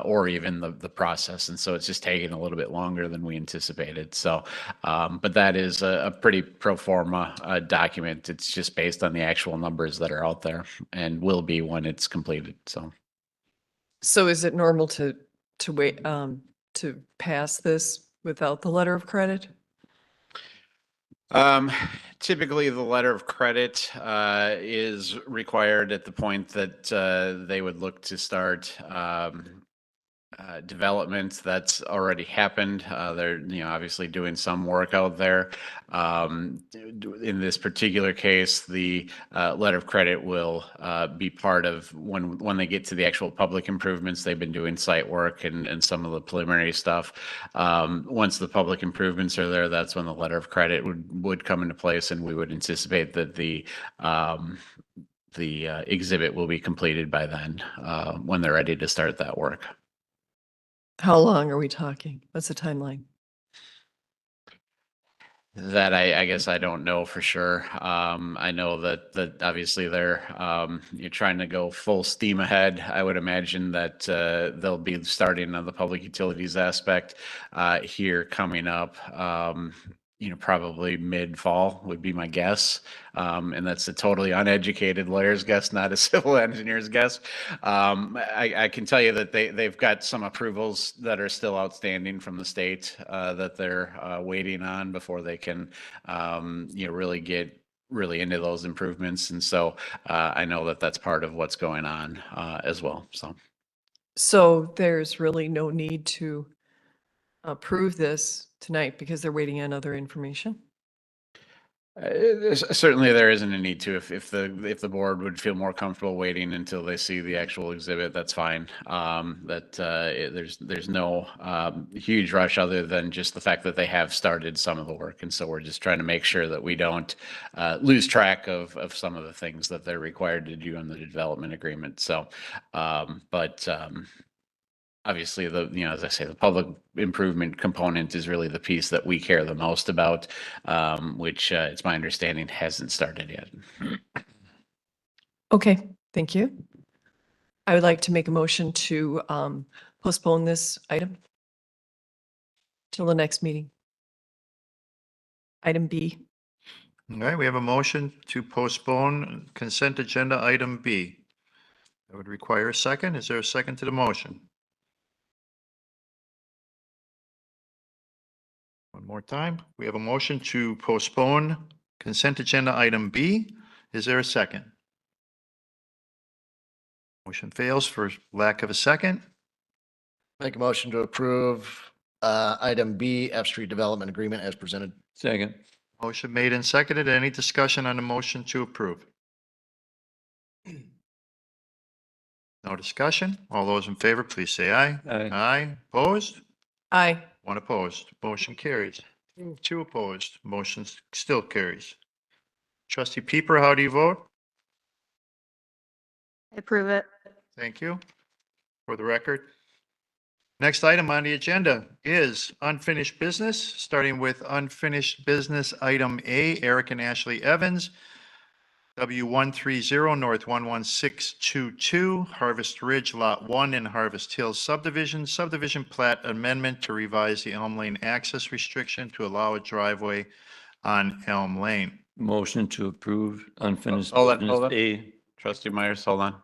or even the process, and so it's just taking a little bit longer than we anticipated. So, but that is a pretty pro forma document. It's just based on the actual numbers that are out there and will be when it's completed. So. So is it normal to wait, to pass this without the letter of credit? Typically, the letter of credit is required at the point that they would look to start development. That's already happened. They're, obviously doing some work out there. In this particular case, the letter of credit will be part of when they get to the actual public improvements. They've been doing site work and some of the preliminary stuff. Once the public improvements are there, that's when the letter of credit would come into place, and we would anticipate that the exhibit will be completed by then, when they're ready to start that work. How long are we talking? What's the timeline? That I guess I don't know for sure. I know that obviously they're you're trying to go full steam ahead. I would imagine that they'll be starting on the public utilities aspect here coming up. Probably mid-fall would be my guess. And that's a totally uneducated lawyer's guess, not a civil engineer's guess. I can tell you that they've got some approvals that are still outstanding from the state that they're waiting on before they can, really get really into those improvements. And so I know that that's part of what's going on as well. So there's really no need to approve this tonight because they're waiting on other information? Certainly, there isn't a need to. If the board would feel more comfortable waiting until they see the actual exhibit, that's fine. There's no huge rush other than just the fact that they have started some of the work, and so we're just trying to make sure that we don't lose track of some of the things that they're required to do in the development agreement. So, obviously, as I say, the public improvement component is really the piece that we care the most about, which it's my understanding hasn't started yet. Okay, thank you. I would like to make a motion to postpone this item till the next meeting. Item B. All right, we have a motion to postpone consent agenda item B. That would require a second. Is there a second to the motion? One more time. We have a motion to postpone consent agenda item B. Is there a second? Motion fails for lack of a second. Make a motion to approve item B, F Street Development Agreement as presented. Second. Motion made and seconded. Any discussion on the motion to approve? No discussion. All those in favor, please say aye. Aye. Aye. Opposed? Aye. One opposed. Motion carries. Two opposed. Motion still carries. Trustee Pieper, how do you vote? Approve it. Thank you. For the record. Next item on the agenda is unfinished business, starting with unfinished business item A, Eric and Ashley Evans, W130 North 11622, Harvest Ridge Lot 1 in Harvest Hills subdivision plat amendment to revise the Elm Lane access restriction to allow a driveway on Elm Lane. Motion to approve unfinished Hold business on. A. Trustee Myers, hold on.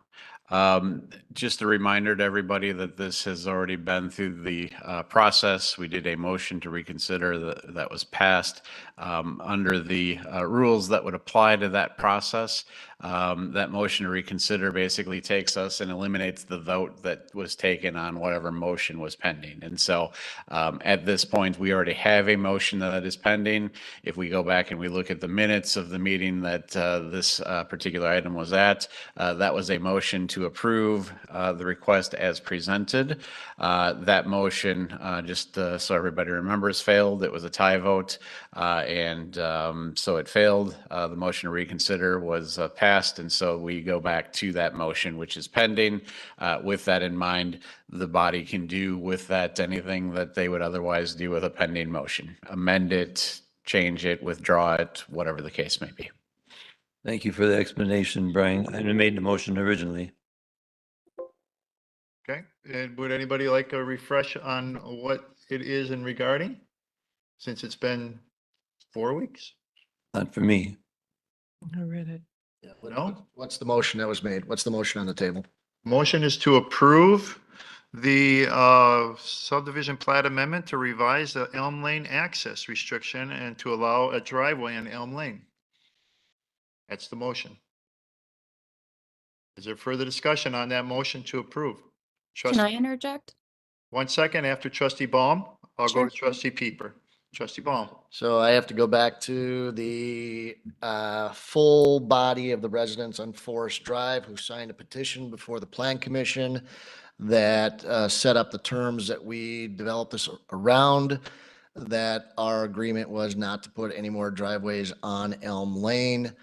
Just a reminder to everybody that this has already been through the process. We did a motion to reconsider that was passed. Under the rules that would apply to that process, that motion to reconsider basically takes us and eliminates the vote that was taken on whatever motion was pending. And so at this point, we already have a motion that is pending. If we go back and we look at the minutes of the meeting that this particular item was at, that was a motion to approve the request as presented. That motion, just so everybody remembers, failed. It was a tie vote, and so it failed. The motion to reconsider was passed, and so we go back to that motion, which is pending. With that in mind, the body can do with that anything that they would otherwise do with a pending motion. Amend it, change it, withdraw it, whatever the case may be. Thank you for the explanation, Brian. I made the motion originally. Okay, and would anybody like a refresh on what it is in regarding? Since it's been 4 weeks? Not for me. I read it. No? What's the motion that was made? What's the motion on the table? Motion is to approve the subdivision plat amendment to revise the Elm Lane access restriction and to allow a driveway on Elm Lane. That's the motion. Is there further discussion on that motion to approve? Can I interject? 1 second after trustee Baum, I'll go Sure. to trustee Peeper. Trustee Baum. So I have to go back to the full body of the residents on Forest Drive who signed a petition before the Plan Commission that set up the terms that we developed this around, that our agreement was not to put any more driveways on Elm Lane.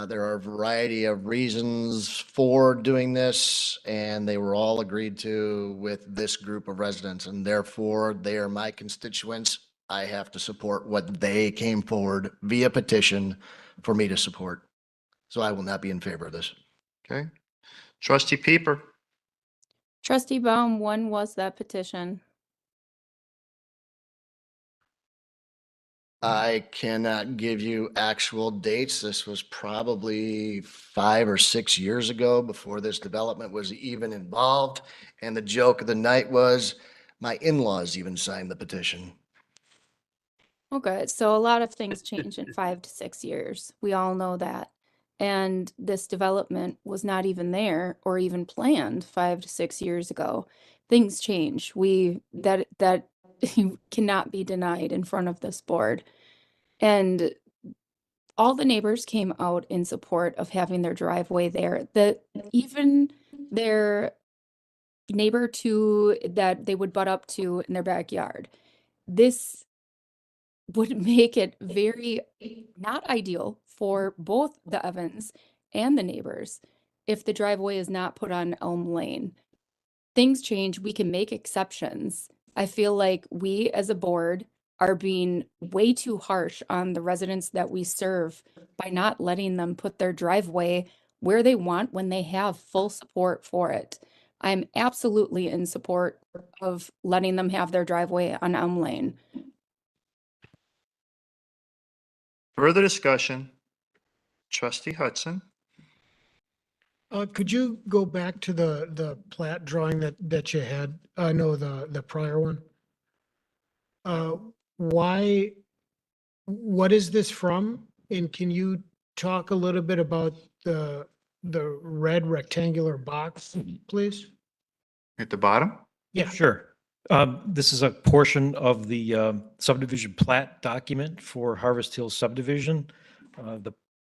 There are a variety of reasons for doing this, and they were all agreed to with this group of residents, and therefore they are my constituents. I have to support what they came forward via petition for me to support. So I will not be in favor of this. Okay. Trustee Peeper. Trustee Baum, when was that petition? I cannot give you actual dates. This was probably 5 or 6 years ago before this development was even involved. And the joke of the night was my in-laws even signed the petition. Okay, so a lot of things change in 5 to 6 years. We all know that. And this development was not even there or even planned 5 to 6 years ago. Things change. That cannot be denied in front of this board. And all the neighbors came out in support of having their driveway there. Even their neighbor that they would butt up to in their backyard. This would make it very not ideal for both the Evans and the neighbors if the driveway is not put on Elm Lane. Things change, we can make exceptions. I feel like we as a board are being way too harsh on the residents that we serve by not letting them put their driveway where they want when they have full support for it. I'm absolutely in support of letting them have their driveway on Elm Lane. Further discussion. Trustee Hudson. Could you go back to the plat drawing that you had? No, the prior one. What is this from? And can you talk a little bit about the red rectangular box, please? At the bottom? Yeah. Sure. This is a portion of the subdivision plat document for Harvest Hills subdivision.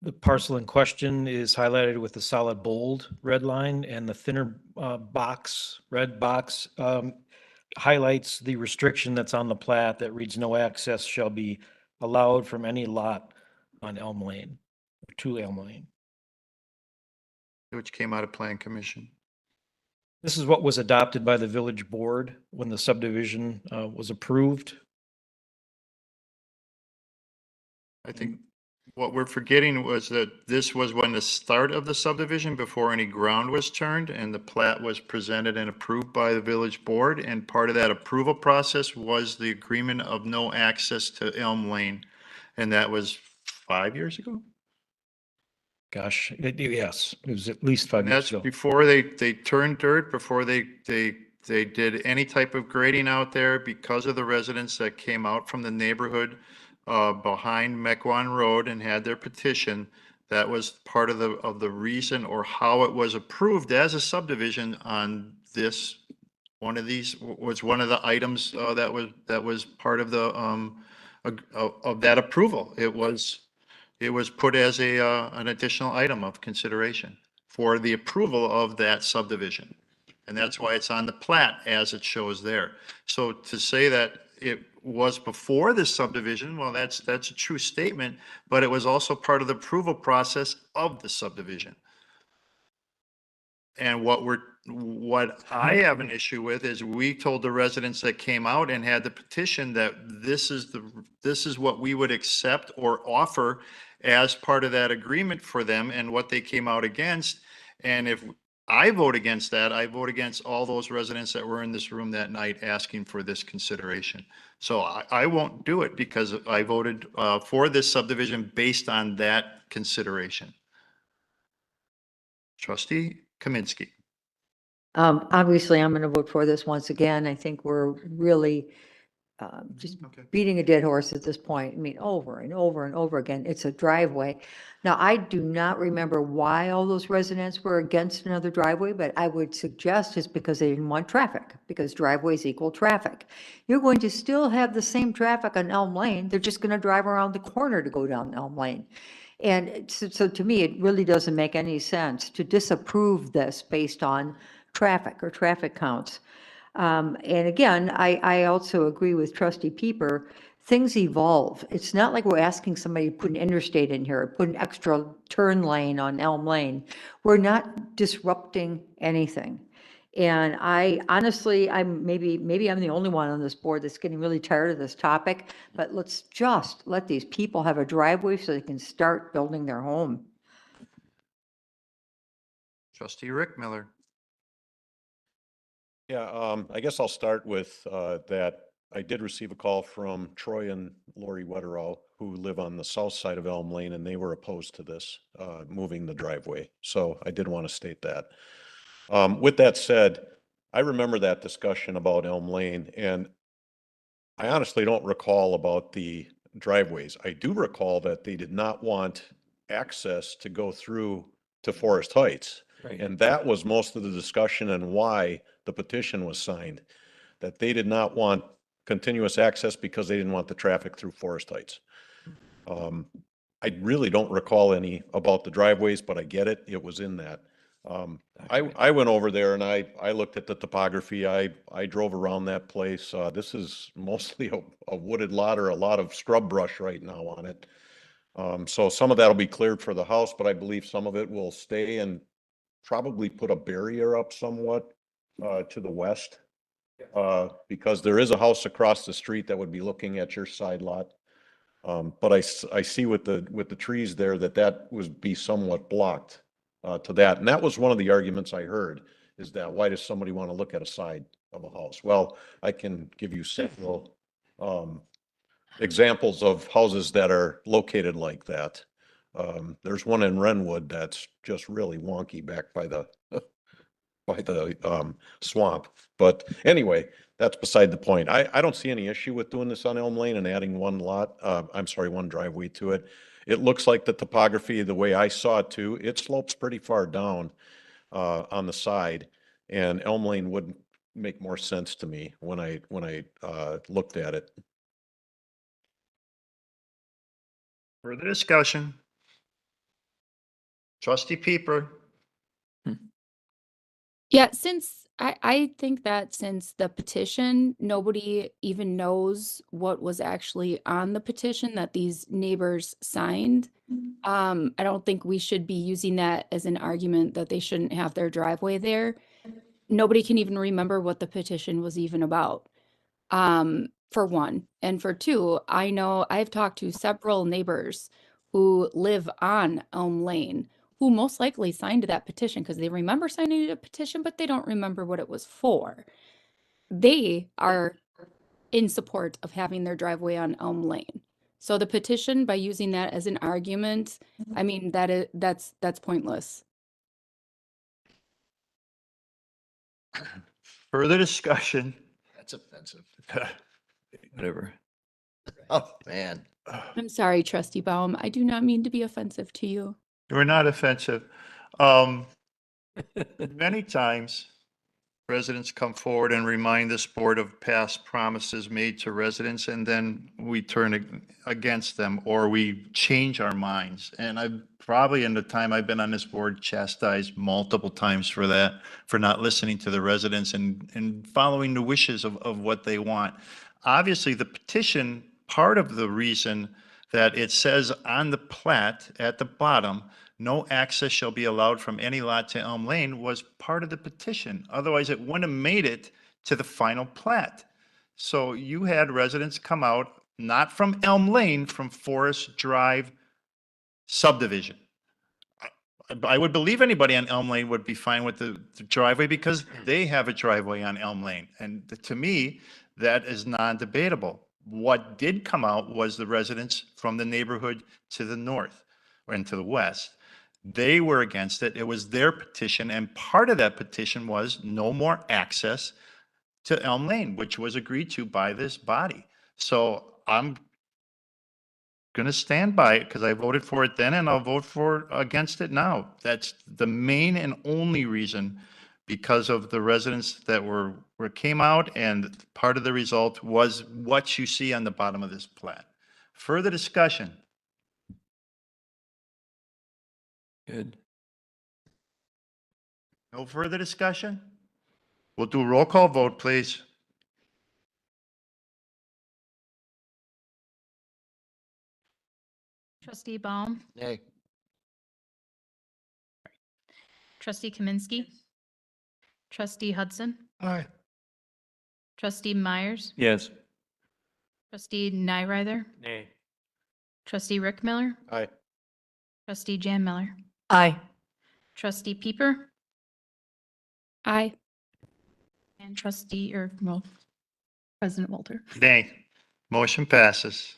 The parcel in question is highlighted with a solid bold red line, and the thinner red box highlights the restriction that's on the plat that reads no access shall be allowed from any lot on Elm Lane, to Elm Lane. Which came out of Plan Commission. This is what was adopted by the village board when the subdivision was approved. I think what we're forgetting was that this was when the start of the subdivision, before any ground was turned, and the plat was presented and approved by the village board. And part of that approval process was the agreement of no access to Elm Lane. And that was 5 years ago? Gosh, yes, it was at least 5 And years that's ago. before they turned dirt, before they did any type of grading out there, because of the residents that came out from the neighborhood behind Mequon Road and had their petition. That was part of the reason, or how it was approved as a subdivision on this. One of these was one of the items that was part of the of that approval. It was put as an additional item of consideration for the approval of that subdivision. And that's why it's on the plat as it shows there. So to say that it was before this subdivision, well, that's a true statement, but it was also part of the approval process of the subdivision. And what I have an issue with is we told the residents that came out and had the petition that this is what we would accept or offer as part of that agreement for them, and what they came out against. And if I vote against that, I vote against all those residents that were in this room that night asking for this consideration. So I won't do it because I voted for this subdivision based on that consideration. Trustee Kaminsky. Obviously, I'm going to vote for this once again. I think we're really just beating a dead horse at this point. I mean, over and over and over again, it's a driveway. Now, I do not remember why all those residents were against another driveway, but I would suggest it's because they didn't want traffic, because driveways equal traffic. You're going to still have the same traffic on Elm Lane. They're just going to drive around the corner to go down Elm Lane. And so to me, it really doesn't make any sense to disapprove this based on traffic or traffic counts. And again, I also agree with Trustee Pieper. Things evolve. It's not like we're asking somebody to put an interstate in here, put an extra turn lane on Elm Lane. We're not disrupting anything. And I honestly, maybe I'm the only one on this board that's getting really tired of this topic, but let's just let these people have a driveway so they can start building their home. Trustee Rick Miller. Yeah, I guess I'll start with that. I did receive a call from Troy and Lori Wetterall, who live on the south side of Elm Lane, and they were opposed to this, moving the driveway. So I did want to state that. With that said, I remember that discussion about Elm Lane, and I honestly don't recall about the driveways. I do recall that they did not want access to go through to Forest Heights. Right. And that was most of the discussion and why the petition was signed, that they did not want continuous access because they didn't want the traffic through Forest Heights. I really don't recall any about the driveways, but I get it. It was in that. I went over there and I looked at the topography. I drove around that place. This is mostly a wooded lot or a lot of scrub brush right now on it. So some of that will be cleared for the house, but I believe some of it will stay and probably put a barrier up somewhat to the west. Because there is a house across the street that would be looking at your side lot. But I see with the trees there that would be somewhat blocked to that. And that was one of the arguments I heard, is that why does somebody want to look at a side of a house? Well, I can give you several examples of houses that are located like that. There's one in Renwood that's just really wonky back by the swamp. But anyway, that's beside the point. I don't see any issue with doing this on Elm Lane and adding one driveway to it. It looks like the topography, the way I saw it too, it slopes pretty far down on the side, and Elm Lane would make more sense to me when I looked at it. Further discussion? Trustee Pieper. Yeah, since I think that since the petition, nobody even knows what was actually on the petition that these neighbors signed. I don't think we should be using that as an argument that they shouldn't have their driveway there. Nobody can even remember what the petition was even about, for one. And for two, I know I've talked to several neighbors who live on Elm Lane who most likely signed that petition because they remember signing a petition, but they don't remember what it was for. They are in support of having their driveway on Elm Lane. So the petition, by using that as an argument, I mean, that's pointless. Further discussion? That's offensive. Whatever. Oh, man. I'm sorry, Trustee Baum. I do not mean to be offensive to you. We're not offensive. Many times, residents come forward and remind this board of past promises made to residents, and then we turn against them or we change our minds. And I've probably, in the time I've been on this board, chastised multiple times for that, for not listening to the residents and following the wishes of what they want. Obviously, the petition, part of the reason that it says on the plat at the bottom, no access shall be allowed from any lot to Elm Lane, was part of the petition. Otherwise, it wouldn't have made it to the final plat. So you had residents come out, not from Elm Lane, from Forest Drive subdivision. I would believe anybody on Elm Lane would be fine with the driveway because they have a driveway on Elm Lane. And to me, that is non-debatable. What did come out was the residents from the neighborhood to the north and to the west. They were against it. It was their petition, and part of that petition was no more access to Elm Lane, which was agreed to by this body. So I'm going to stand by it because I voted for it then and I'll vote against it now. That's the main and only reason, because of the residents that came out, and part of the result was what you see on the bottom of this plat. Further discussion? Good. No further discussion? We'll do a roll call vote, please. Trustee Baum, Nay. trustee Kaminsky, trustee Hudson, Aye. trustee Myers, Yes. trustee Nyrither, Nay. trustee Rick Miller, Aye. trustee Jan Miller, Aye. trustee Pieper, Aye. and President Walter. Nay. Motion passes.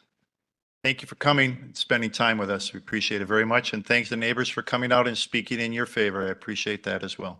Thank you for coming and spending time with us. We appreciate it very much. And thanks to neighbors for coming out and speaking in your favor. I appreciate that as well.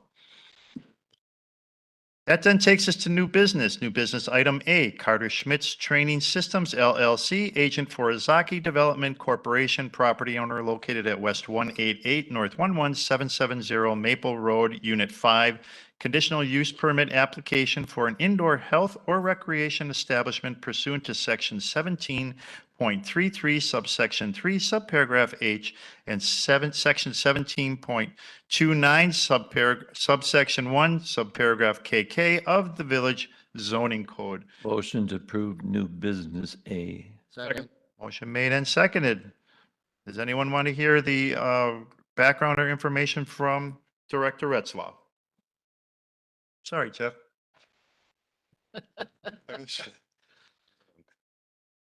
That then takes us to new business. New business item A, Carter Schmitz Training Systems LLC, agent for Azaki Development Corporation, property owner located at West 188 North 11770 Maple Road, Unit 5. Conditional use permit application for an indoor health or recreation establishment pursuant to section 17.33 subsection 3 subparagraph H and section 17.29 subsection 1 subparagraph KK of the village zoning code. Motion to approve new business A. Second. Motion made and seconded. Does anyone want to hear the background or information from Director Retzlaff? Sorry, Jeff.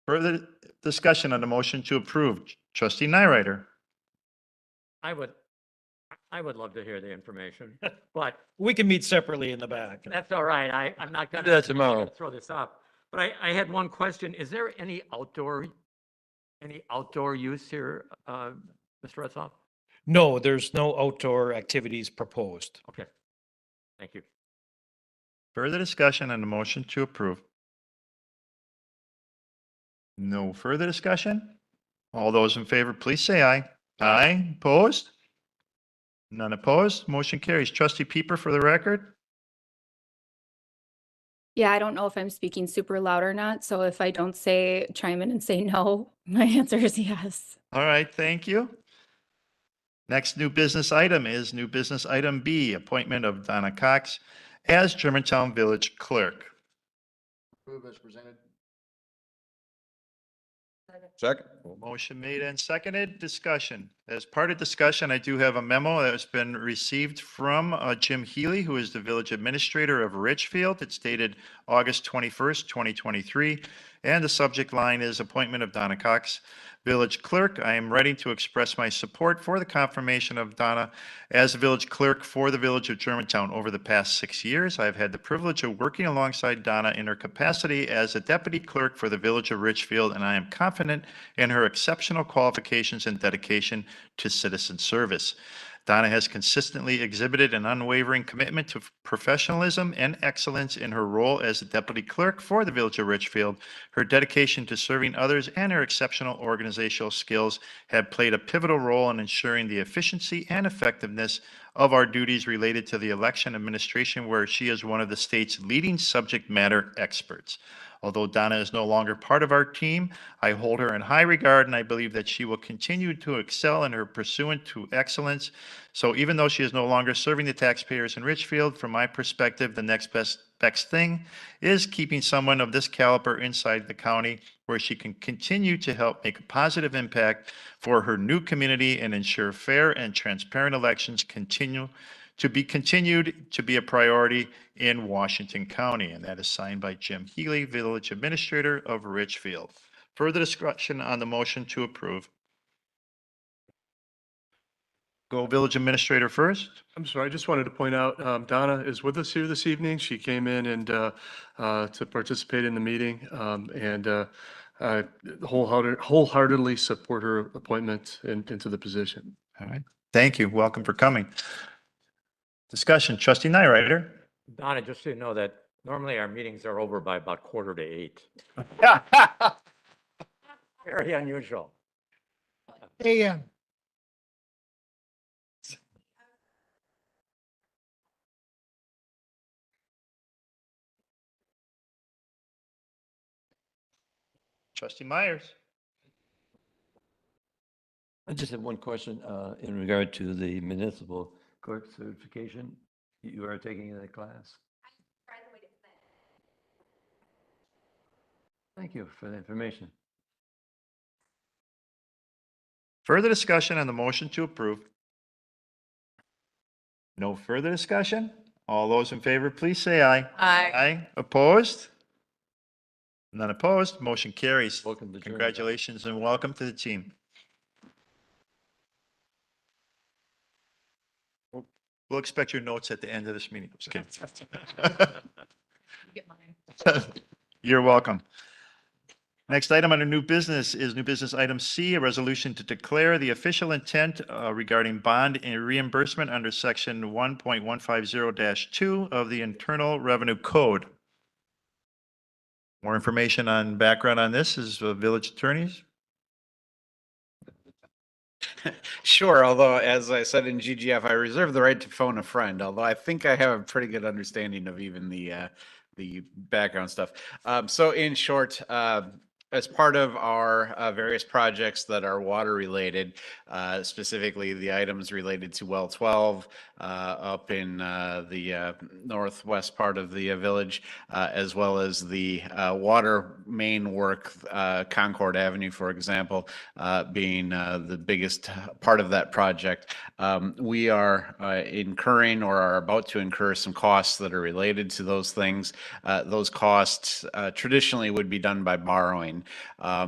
Further discussion on the motion to approve. Trustee Nyrider. I would love to hear the information, but We can meet separately in the back. that's all right. I'm not gonna. Do that tomorrow. Throw this up, but I had one question. Is there any outdoor use here, Mr. Retzloff? No, there's no outdoor activities proposed. Okay, thank you. Further discussion on the motion to approve. No further discussion? All those in favor, please say aye. Aye. Opposed? None opposed. Motion carries. Trustee Pieper for the record. Yeah, I don't know if I'm speaking super loud or not, so if I don't chime in and say no, my answer is yes. All right, thank you. Next new business item is new business item B, appointment of Donna Cox as Germantown Village Clerk. Approve as presented. Second. Motion made and seconded. Discussion. As part of discussion, I do have a memo that has been received from Jim Healy, who is the village administrator of Richfield. It's dated August 21st, 2023. And the subject line is appointment of Donna Cox, village clerk. I am ready to express my support for the confirmation of Donna as village clerk for the village of Germantown. Over the past 6 years, I've had the privilege of working alongside Donna in her capacity as a deputy clerk for the village of Richfield, and I am confident in her exceptional qualifications and dedication to citizen service. Donna has consistently exhibited an unwavering commitment to professionalism and excellence in her role as the deputy clerk for the village of Richfield. Her dedication to serving others and her exceptional organizational skills have played a pivotal role in ensuring the efficiency and effectiveness of our duties related to the election administration, where she is one of the state's leading subject matter experts. Although Donna is no longer part of our team, I hold her in high regard, and I believe that she will continue to excel in her pursuit to excellence. So even though she is no longer serving the taxpayers in Richfield, from my perspective, the next best thing is keeping someone of this caliber inside the county, where she can continue to help make a positive impact for her new community and ensure fair and transparent elections continued to be a priority in Washington County. And that is signed by Jim Healy, Village Administrator of Richfield. Further discussion on the motion to approve. Go Village Administrator first. I'm sorry, I just wanted to point out, Donna is with us here this evening. She came in and to participate in the meeting, and I wholeheartedly support her appointment into the position. All right. Thank you. Welcome for coming. Discussion, trustee Nyrider. Donna, just so you know that normally our meetings are over by about 7:45. Very unusual. AM. Trustee Myers. I just have one question in regard to the municipal court certification. You are taking that class? Thank you for the information. Further discussion on the motion to approve? No further discussion? All those in favor, please say aye. Aye. Aye. Opposed? None opposed. Motion carries. Welcome to Germantown. Congratulations and welcome to the team. We'll expect your notes at the end of this meeting. Just kidding. You're welcome. Next item under new business is new business item C, a resolution to declare the official intent regarding bond and reimbursement under section 1.150-2 of the Internal Revenue Code. More information on background on this is village attorneys. Sure, although as I said in GGF, I reserve the right to phone a friend, although I think I have a pretty good understanding of even the background stuff. So in short, as part of our various projects that are water related, specifically the items related to well 12 up in the northwest part of the village, as well as the water main work, Concord Avenue, for example, being the biggest part of that project. We are incurring or are about to incur some costs that are related to those things. Those costs traditionally would be done by borrowing.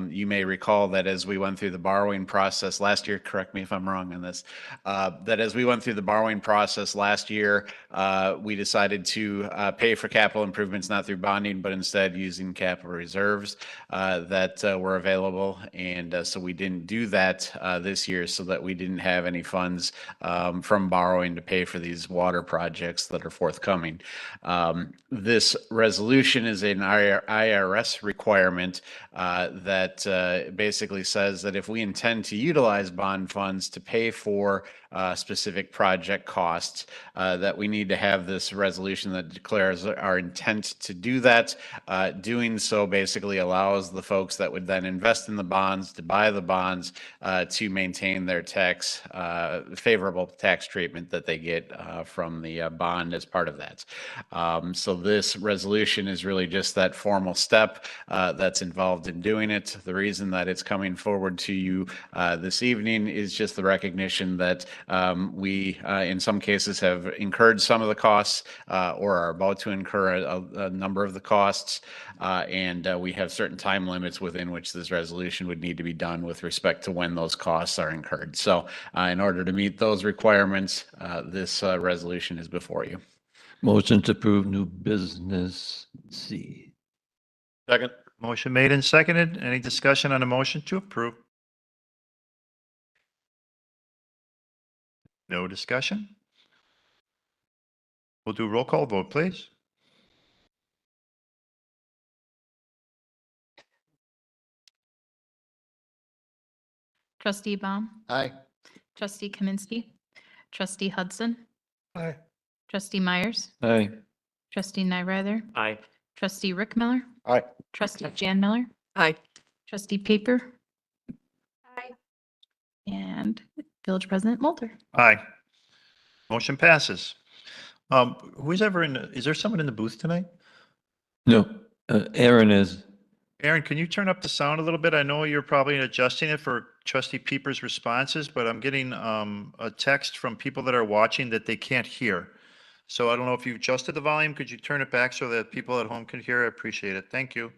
You may recall that as we went through the borrowing process last year, correct me if I'm wrong on this, that as we went through the borrowing process last year, we decided to pay for capital improvements not through bonding, but instead using capital reserves that were available. And so we didn't do that this year so that we didn't have any funds from borrowing to pay for these water projects that are forthcoming. This resolution is an IRS requirement that basically says that if we intend to utilize bond funds to pay for specific project costs, that we need to have this resolution that declares our intent to do that. Doing so basically allows the folks that would then invest in the bonds to buy the bonds to maintain their favorable tax treatment that they get from the bond as part of that. So this resolution is really just that formal step that's involved in doing it. The reason that it's coming forward to you this evening is just the recognition that we, in some cases, have incurred some of the costs or are about to incur a number of the costs. And we have certain time limits within which this resolution would need to be done with respect to when those costs are incurred. So in order to meet those requirements, this resolution is before you. Motion to approve new business C. Second. Motion made and seconded. Any discussion on the motion to approve? No discussion? We'll do a roll call vote, please. Trustee Baum, Aye. trustee Kaminsky, trustee Hudson, Aye. trustee Myers, Aye. trustee Nyrather, Aye. trustee Rick Miller, Aye. trustee Jan Miller, Aye. trustee Paper. Aye. And village president Mulder. Aye. Motion passes. Who's ever is there someone in the booth tonight? No, Aaron is. Aaron, can you turn up the sound a little bit? I know you're probably adjusting it for trustee Peeper's responses, but I'm getting a text from people that are watching that they can't hear. So I don't know if you adjusted the volume. Could you turn it back so that people at home can hear? I appreciate it. Thank you.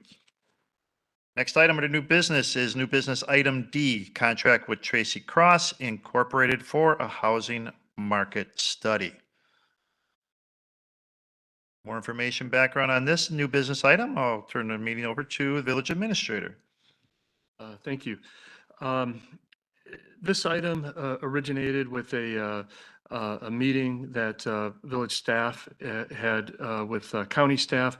Next item under new business is new business item D, contract with Tracy Cross Incorporated for a housing market study. More information, background on this new business item. I'll turn the meeting over to the village administrator. Thank you. This item originated with a meeting that village staff had with county staff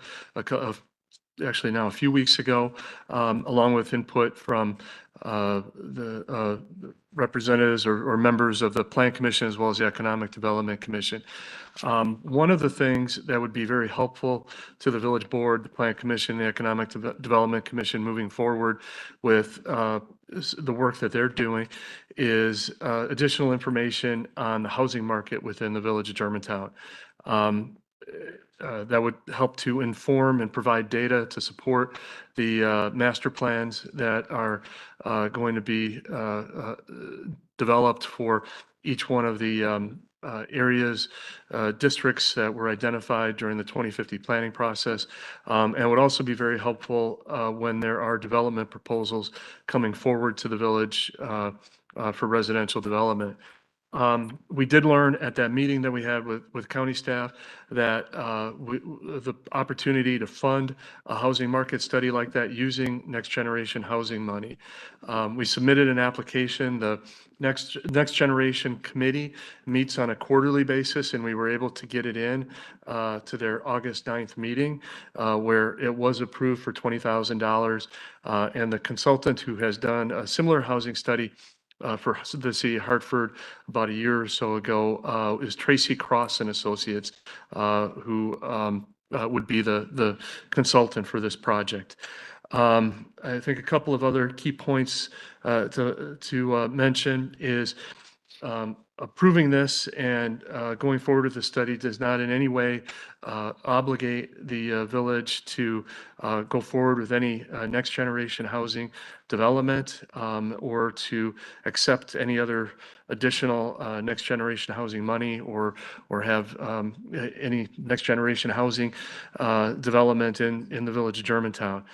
actually now a few weeks ago, along with input from the representatives or members of the Plan Commission as well as the Economic Development Commission. One of the things that would be very helpful to the village board, the Plan Commission, the Economic Development Commission moving forward with the work that they're doing is additional information on the housing market within the village of Germantown. That would help to inform and provide data to support the master plans that are going to be developed for each one of the areas, districts that were identified during the 2050 planning process, and would also be very helpful when there are development proposals coming forward to the village for residential development. We did learn at that meeting that we had with county staff that the opportunity to fund a housing market study like that using next generation housing money. We submitted an application. The next generation committee meets on a quarterly basis, and we were able to get it in to their August 9th meeting where it was approved for $20,000. And the consultant who has done a similar housing study for the city of Hartford about a year or so ago is Tracy Cross and Associates, who would be the consultant for this project. I think a couple of other key points to mention is approving this and going forward with the study does not in any way obligate the village to go forward with any next generation housing development or to accept any other additional next generation housing money or have any next generation housing development in the village of Germantown.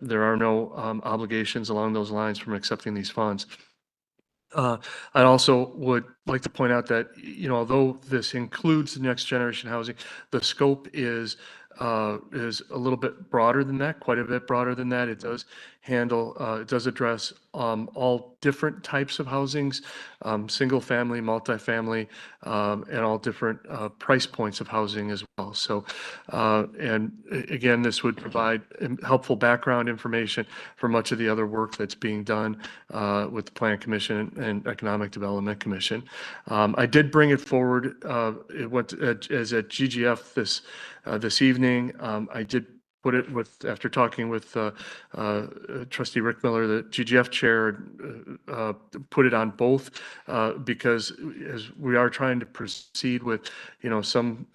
There are no obligations along those lines from accepting these funds. I also would like to point out that, although this includes the next generation housing, the scope is a little bit broader than that, quite a bit broader than that. It does it does address all different types of housings, single family, multifamily, and all different price points of housing as well. So, and again, this would provide helpful background information for much of the other work that's being done with the Plan Commission and Economic Development Commission. I did bring it forward. It went as at GGF this evening. I did put it after talking with Trustee Rick Miller, the GGF chair, put it on both because as we are trying to proceed with, some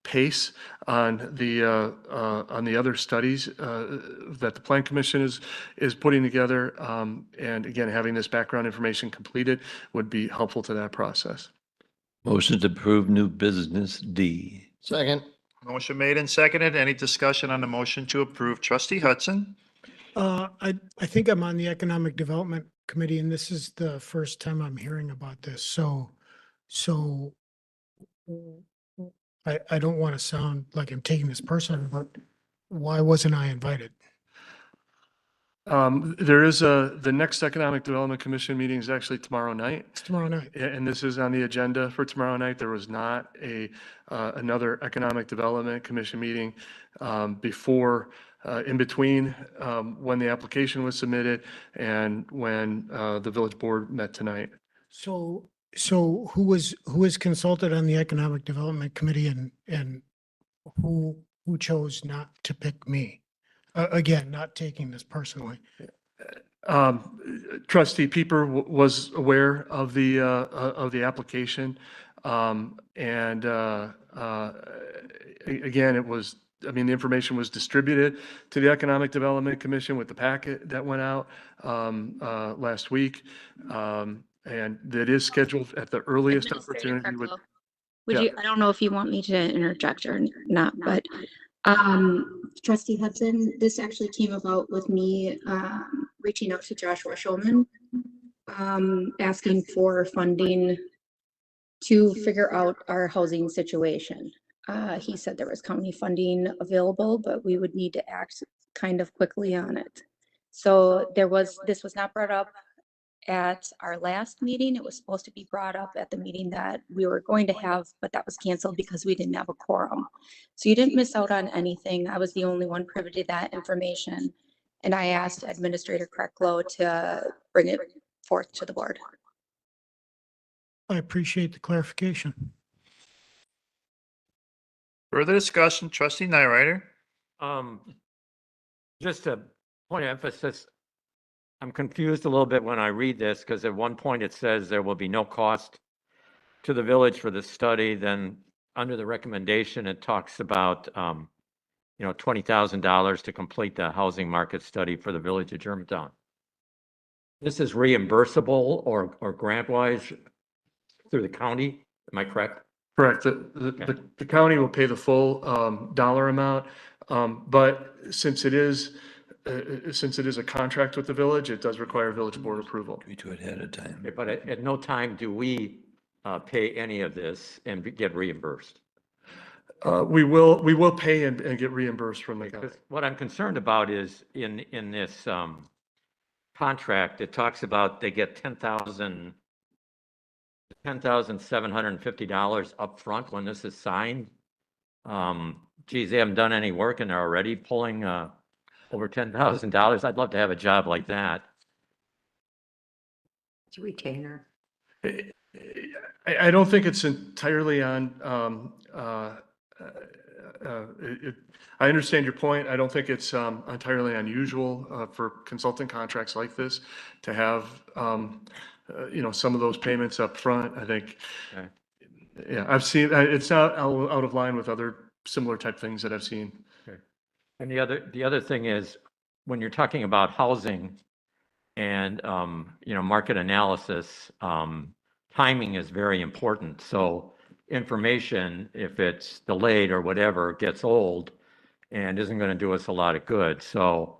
pace on the other studies that the Plan Commission is putting together, and again, having this background information completed would be helpful to that process. Motion to approve new business D. Second. Motion made and seconded. Any discussion on the motion to approve? Trustee Hudson? I think I'm on the Economic Development Committee, and this is the first time I'm hearing about this. So I don't want to sound like I'm taking this personally, but why wasn't I invited? There is the next Economic Development Commission meeting is actually tomorrow night. It's tomorrow night. And this is on the agenda for tomorrow night. There was not another Economic Development Commission meeting before, in between when the application was submitted and when the village board met tonight. So who was consulted on the Economic Development Committee and who chose not to pick me? Again, not taking this personally. Trustee Pieper was aware of the application. And again, the information was distributed to the Economic Development Commission with the packet that went out last week. And that is scheduled at the earliest opportunity. I don't know if you want me to interject or not, but Trustee Hudson, this actually came about with me reaching out to Joshua Schulman, asking for funding to figure out our housing situation. He said there was county funding available, but we would need to act kind of quickly on it. So this was not brought up at our last meeting. It was supposed to be brought up at the meeting that we were going to have, but that was canceled because we didn't have a quorum. So you didn't miss out on anything. I was the only one privy to that information. And I asked Administrator Krecklow to bring it forth to the board. I appreciate the clarification. Further discussion, trustee Nyrider? Just a point of emphasis, I'm confused a little bit when I read this, because at one point it says there will be no cost to the village for the study. Then under the recommendation, it talks about, $20,000 to complete the housing market study for the village of Germantown. This is reimbursable or grant-wise through the county, am I correct? Correct. The county will pay the full dollar amount, but since it is a contract with the village, it does require village board approval. We do it ahead of time. Okay, but at no time do we pay any of this and get reimbursed. We will pay and get reimbursed from the county. Because what I'm concerned about is in this contract, it talks about they get $10,750 upfront when this is signed. Geez, they haven't done any work and they're already pulling over $10,000. I'd love to have a job like that. It's a retainer. I don't think it's entirely on, I understand your point. I don't think it's entirely unusual for consulting contracts like this to have, some of those payments up front. I think, Okay. yeah, I've seen, it's not out of line with other similar type things that I've seen. Okay. And the other thing is, when you're talking about housing and, market analysis, timing is very important. So information, if it's delayed or whatever, gets old and isn't going to do us a lot of good. So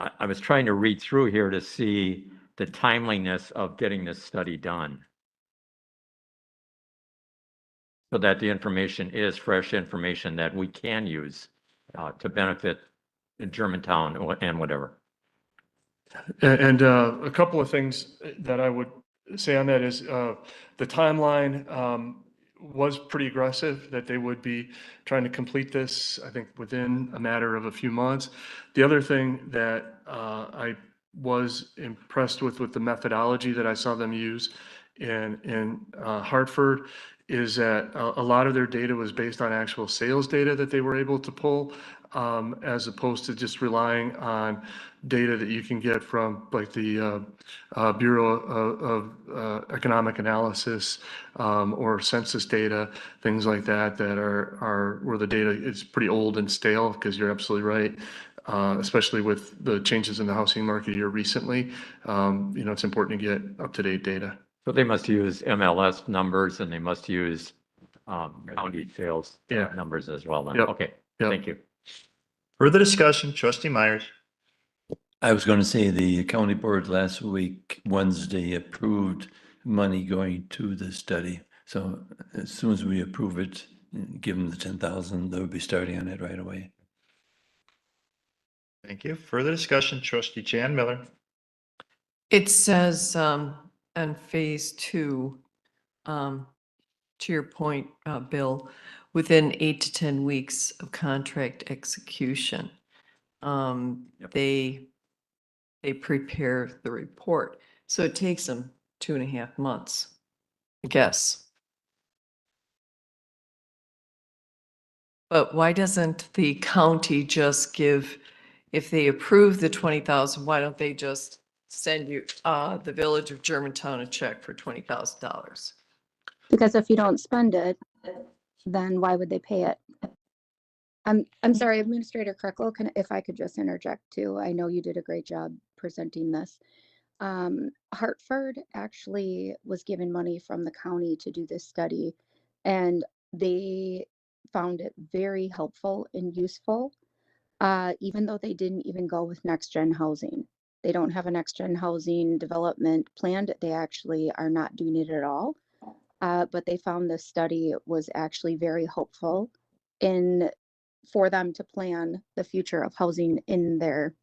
I was trying to read through here to see the timeliness of getting this study done, so that the information is fresh information that we can use to benefit Germantown and whatever. And a couple of things that I would say on that is the timeline was pretty aggressive, that they would be trying to complete this, I think, within a matter of a few months. The other thing that I was impressed with the methodology that I saw them use in Hartford is that a lot of their data was based on actual sales data that they were able to pull, as opposed to just relying on data that you can get from like the Bureau of Economic Analysis or census data, things like that, that are where the data is pretty old and stale, because you're absolutely right. Especially with the changes in the housing market here recently, it's important to get up-to-date data. So they must use MLS numbers and they must use county sales numbers as well then. Yep. Okay, Yep. thank you. Further discussion, trustee Myers? I was going to say the county board last week, Wednesday, approved money going to the study. So as soon as we approve it, give them the 10,000, they'll be starting on it right away. Thank you. Further discussion, trustee Jan Miller? It says on phase 2, to your point, Bill, within 8 to 10 weeks of contract execution, they prepare the report. So it takes them 2.5 months, I guess. But why doesn't the county just give, if they approve the 20,000, why don't they just send you, the village of Germantown, a check for $20,000? Because if you don't spend it, then why would they pay it? I'm sorry, Administrator Krecklow, if I could just interject too. I know you did a great job presenting this. Hartford actually was given money from the county to do this study, and they found it very helpful and useful, even though they didn't even go with next gen housing. They don't have a next gen housing development planned. They actually are not doing it at all. But they found this study was actually very helpful for them to plan the future of housing in their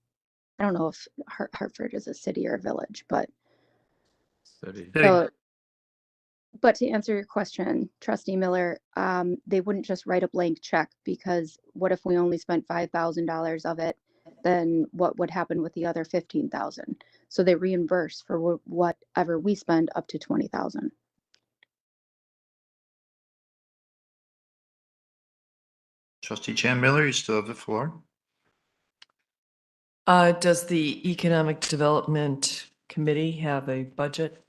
I don't know if Hartford is a city or a village, but City. so, but to answer your question, Trustee Miller, they wouldn't just write a blank check, because what if we only spent $5,000 of it? Then what would happen with the other 15,000? So they reimburse for whatever we spend up to 20,000. Trustee Chan Miller, you still have the floor. Does the Economic Development Committee have a budget?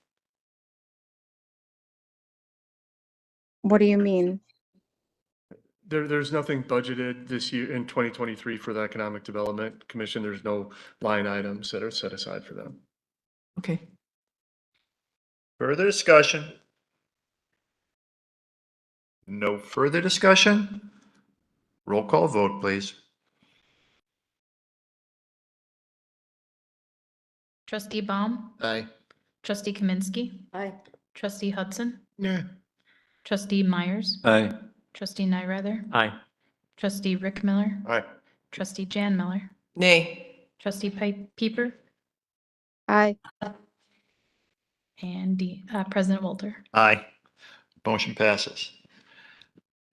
What do you mean? There's nothing budgeted this year in 2023 for the Economic Development Commission. There's no line items that are set aside for them. Okay. Further discussion? No further discussion? Roll call vote, please. Trustee Baum, Aye. trustee Kaminsky, Aye. trustee Hudson, Yeah. trustee Myers, Aye. trustee Nyrather, Aye. trustee Rick Miller, Aye. trustee Jan Miller, Nay. trustee Pieper, Aye. and President Walter. Aye. Motion passes.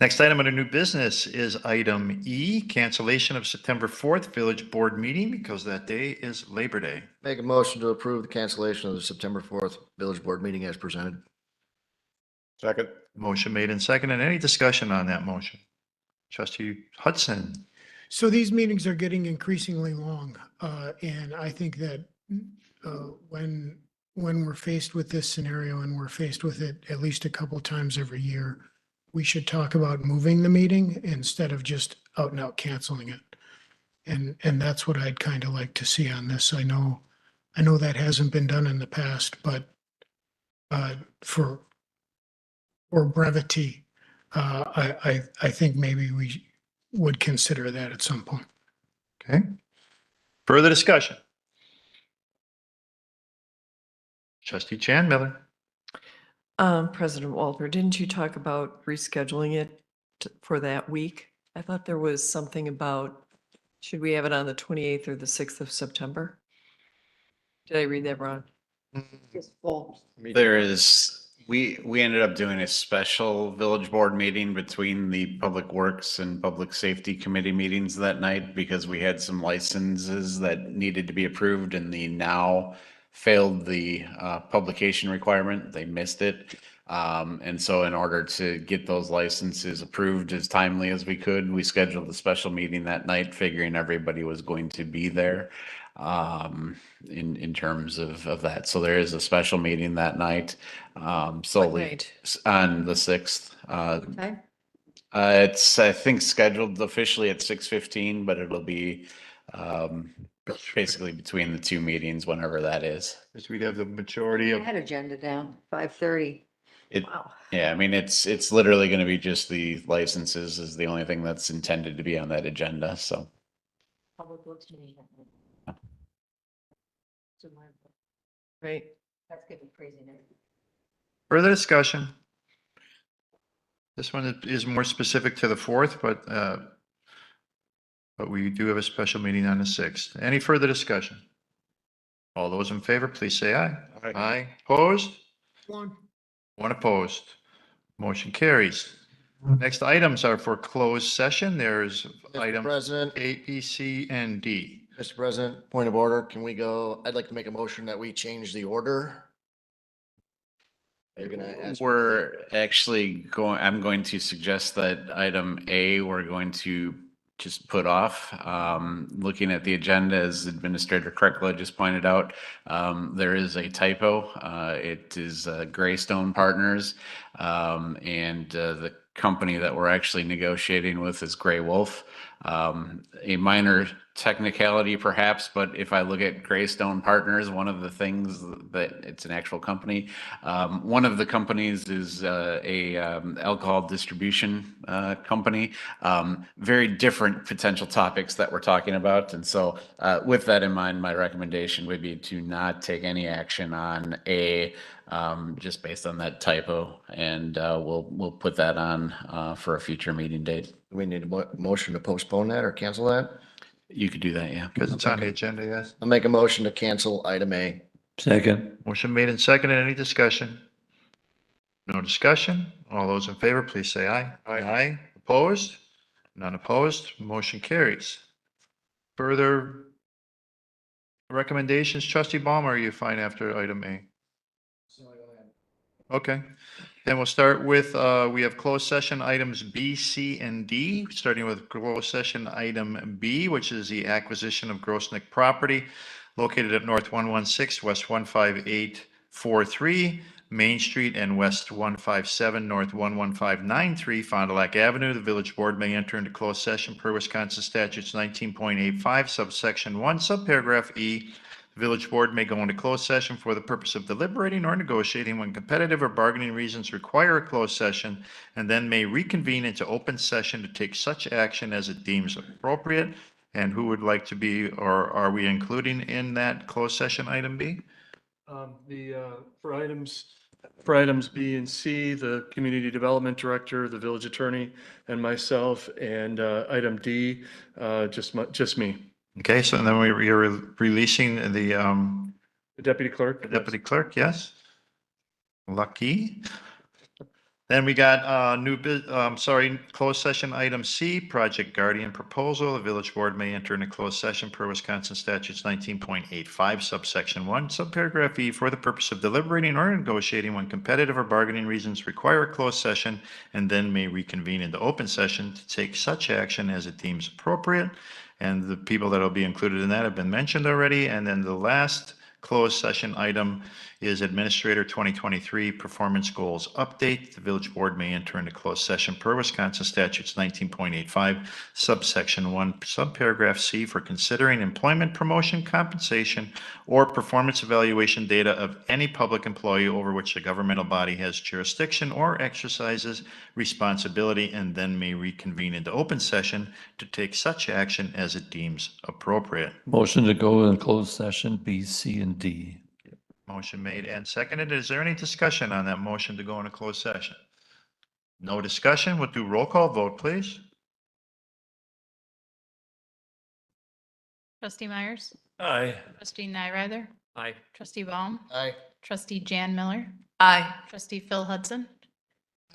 Next item under new business is item E, cancellation of September 4th Village Board meeting because that day is Labor Day. Make a motion to approve the cancellation of the September 4th Village Board meeting as presented. Second. Motion made and seconded. Any discussion on that motion? Trustee Hudson. So these meetings are getting increasingly long, and I think that when we're faced with this scenario, and we're faced with it at least a couple times every year, we should talk about moving the meeting instead of just out and out canceling it. And that's what I'd kind of like to see on this. I know that hasn't been done in the past, but for brevity, I think maybe we would consider that at some point. Okay. Further discussion? Trustee Chan Miller. President Walter, didn't you talk about rescheduling it for that week? I thought there was something about, should we have it on the 28th or the 6th of September? Did I read that wrong? Just full. There is, we ended up doing a special village board meeting between the Public Works and Public Safety Committee meetings that night because we had some licenses that needed to be approved and the now failed the publication requirement. They missed it. And so in order to get those licenses approved as timely as we could, we scheduled a special meeting that night, figuring everybody was going to be there in terms of that. So there is a special meeting that night. Solely night? on the 6th. Okay. It's, I think, scheduled officially at 6:15, but it'll be basically between the two meetings, whenever that is. Because we'd have the majority I of, had agenda down, 5:30. It, Wow. yeah, I mean, it's literally going to be just the licenses is the only thing that's intended to be on that agenda, so. Public Works meeting. Right. That's getting crazy now. further discussion? This one is more specific to the 4th, but we do have a special meeting on the 6th. Any further discussion? All those in favor, please say aye. Aye. Aye. Opposed? One. One opposed. Motion carries. Next items are for closed session. There's Mr. items President, A, B, C, and D. Mr. President, point of order, can we go, I'd like to make a motion that we change the order. Are you gonna ask? We're actually going, I'm going to suggest that item A, we're going to just put off. Looking at the agenda, as Administrator Kreckla just pointed out, there is a typo. It is Greystone Partners, and the company that we're actually negotiating with is Gray Wolf. A minor technicality perhaps, but if I look at Greystone Partners, one of the things that it's an actual company. One of the companies is a alcohol distribution company. Very different potential topics that we're talking about. And so with that in mind, my recommendation would be to not take any action on A, just based on that typo. And we'll put that on for a future meeting date. Do we need a motion to postpone that or cancel that? You could do that, yeah. Because it's on the agenda, yes. I'll make a motion to cancel item A. Second. Motion made and seconded. Any discussion? No discussion? All those in favor, please say aye. Aye. Opposed? None opposed. Motion carries. Further recommendations, trustee Baum, or are you fine after item A? Okay. Then we'll start with, we have closed session items B, C, and D, starting with closed session item B, which is the acquisition of Grossnick property located at North 116, West 15843, Main Street, and West 157, North 11593, Fond du Lac Avenue. The village board may enter into closed session per Wisconsin statutes 19.85, subsection 1, subparagraph E. The village board may go into closed session for the purpose of deliberating or negotiating when competitive or bargaining reasons require a closed session, and then may reconvene into open session to take such action as it deems appropriate. And who would like to be, or are we including in that closed session item B? For items B and C, the community development director, the village attorney, and myself, and item D, just me. Okay, so then you're releasing the deputy clerk. The deputy clerk, yes. Lucky. Then we got closed session item C, Project Guardian proposal. The village board may enter into closed session per Wisconsin statutes 19.85, subsection 1, subparagraph E, for the purpose of deliberating or negotiating when competitive or bargaining reasons require a closed session, and then may reconvene into open session to take such action as it deems appropriate. And the people that will be included in that have been mentioned already. And then the last closed session item is Administrator 2023 Performance Goals Update. The village board may enter into closed session per Wisconsin statutes 19.85, subsection 1, subparagraph C, for considering employment, promotion, compensation, or performance evaluation data of any public employee over which the governmental body has jurisdiction or exercises responsibility, and then may reconvene into open session to take such action as it deems appropriate. Motion to go in closed session B, C, and D. Motion made and seconded. Is there any discussion on that motion to go into closed session? No discussion. We'll do roll call vote, please. Trustee Myers? Aye. Trustee Nyrather? Aye. Trustee Baum? Aye. Trustee Jan Miller? Aye. Trustee Phil Hudson?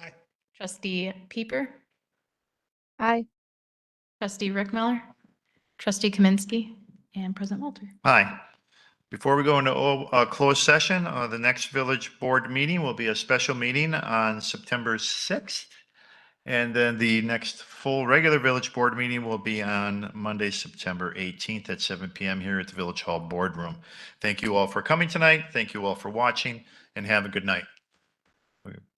Aye. Trustee Pieper? Aye. Trustee Rick Miller? Trustee Kaminsky? And President Walter? Aye. Before we go into closed session, the next village board meeting will be a special meeting on September 6th. And then the next full regular village board meeting will be on Monday, September 18th at 7 p.m. here at the Village Hall Boardroom. Thank you all for coming tonight. Thank you all for watching, and have a good night.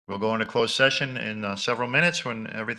We'll go into closed session in several minutes when everything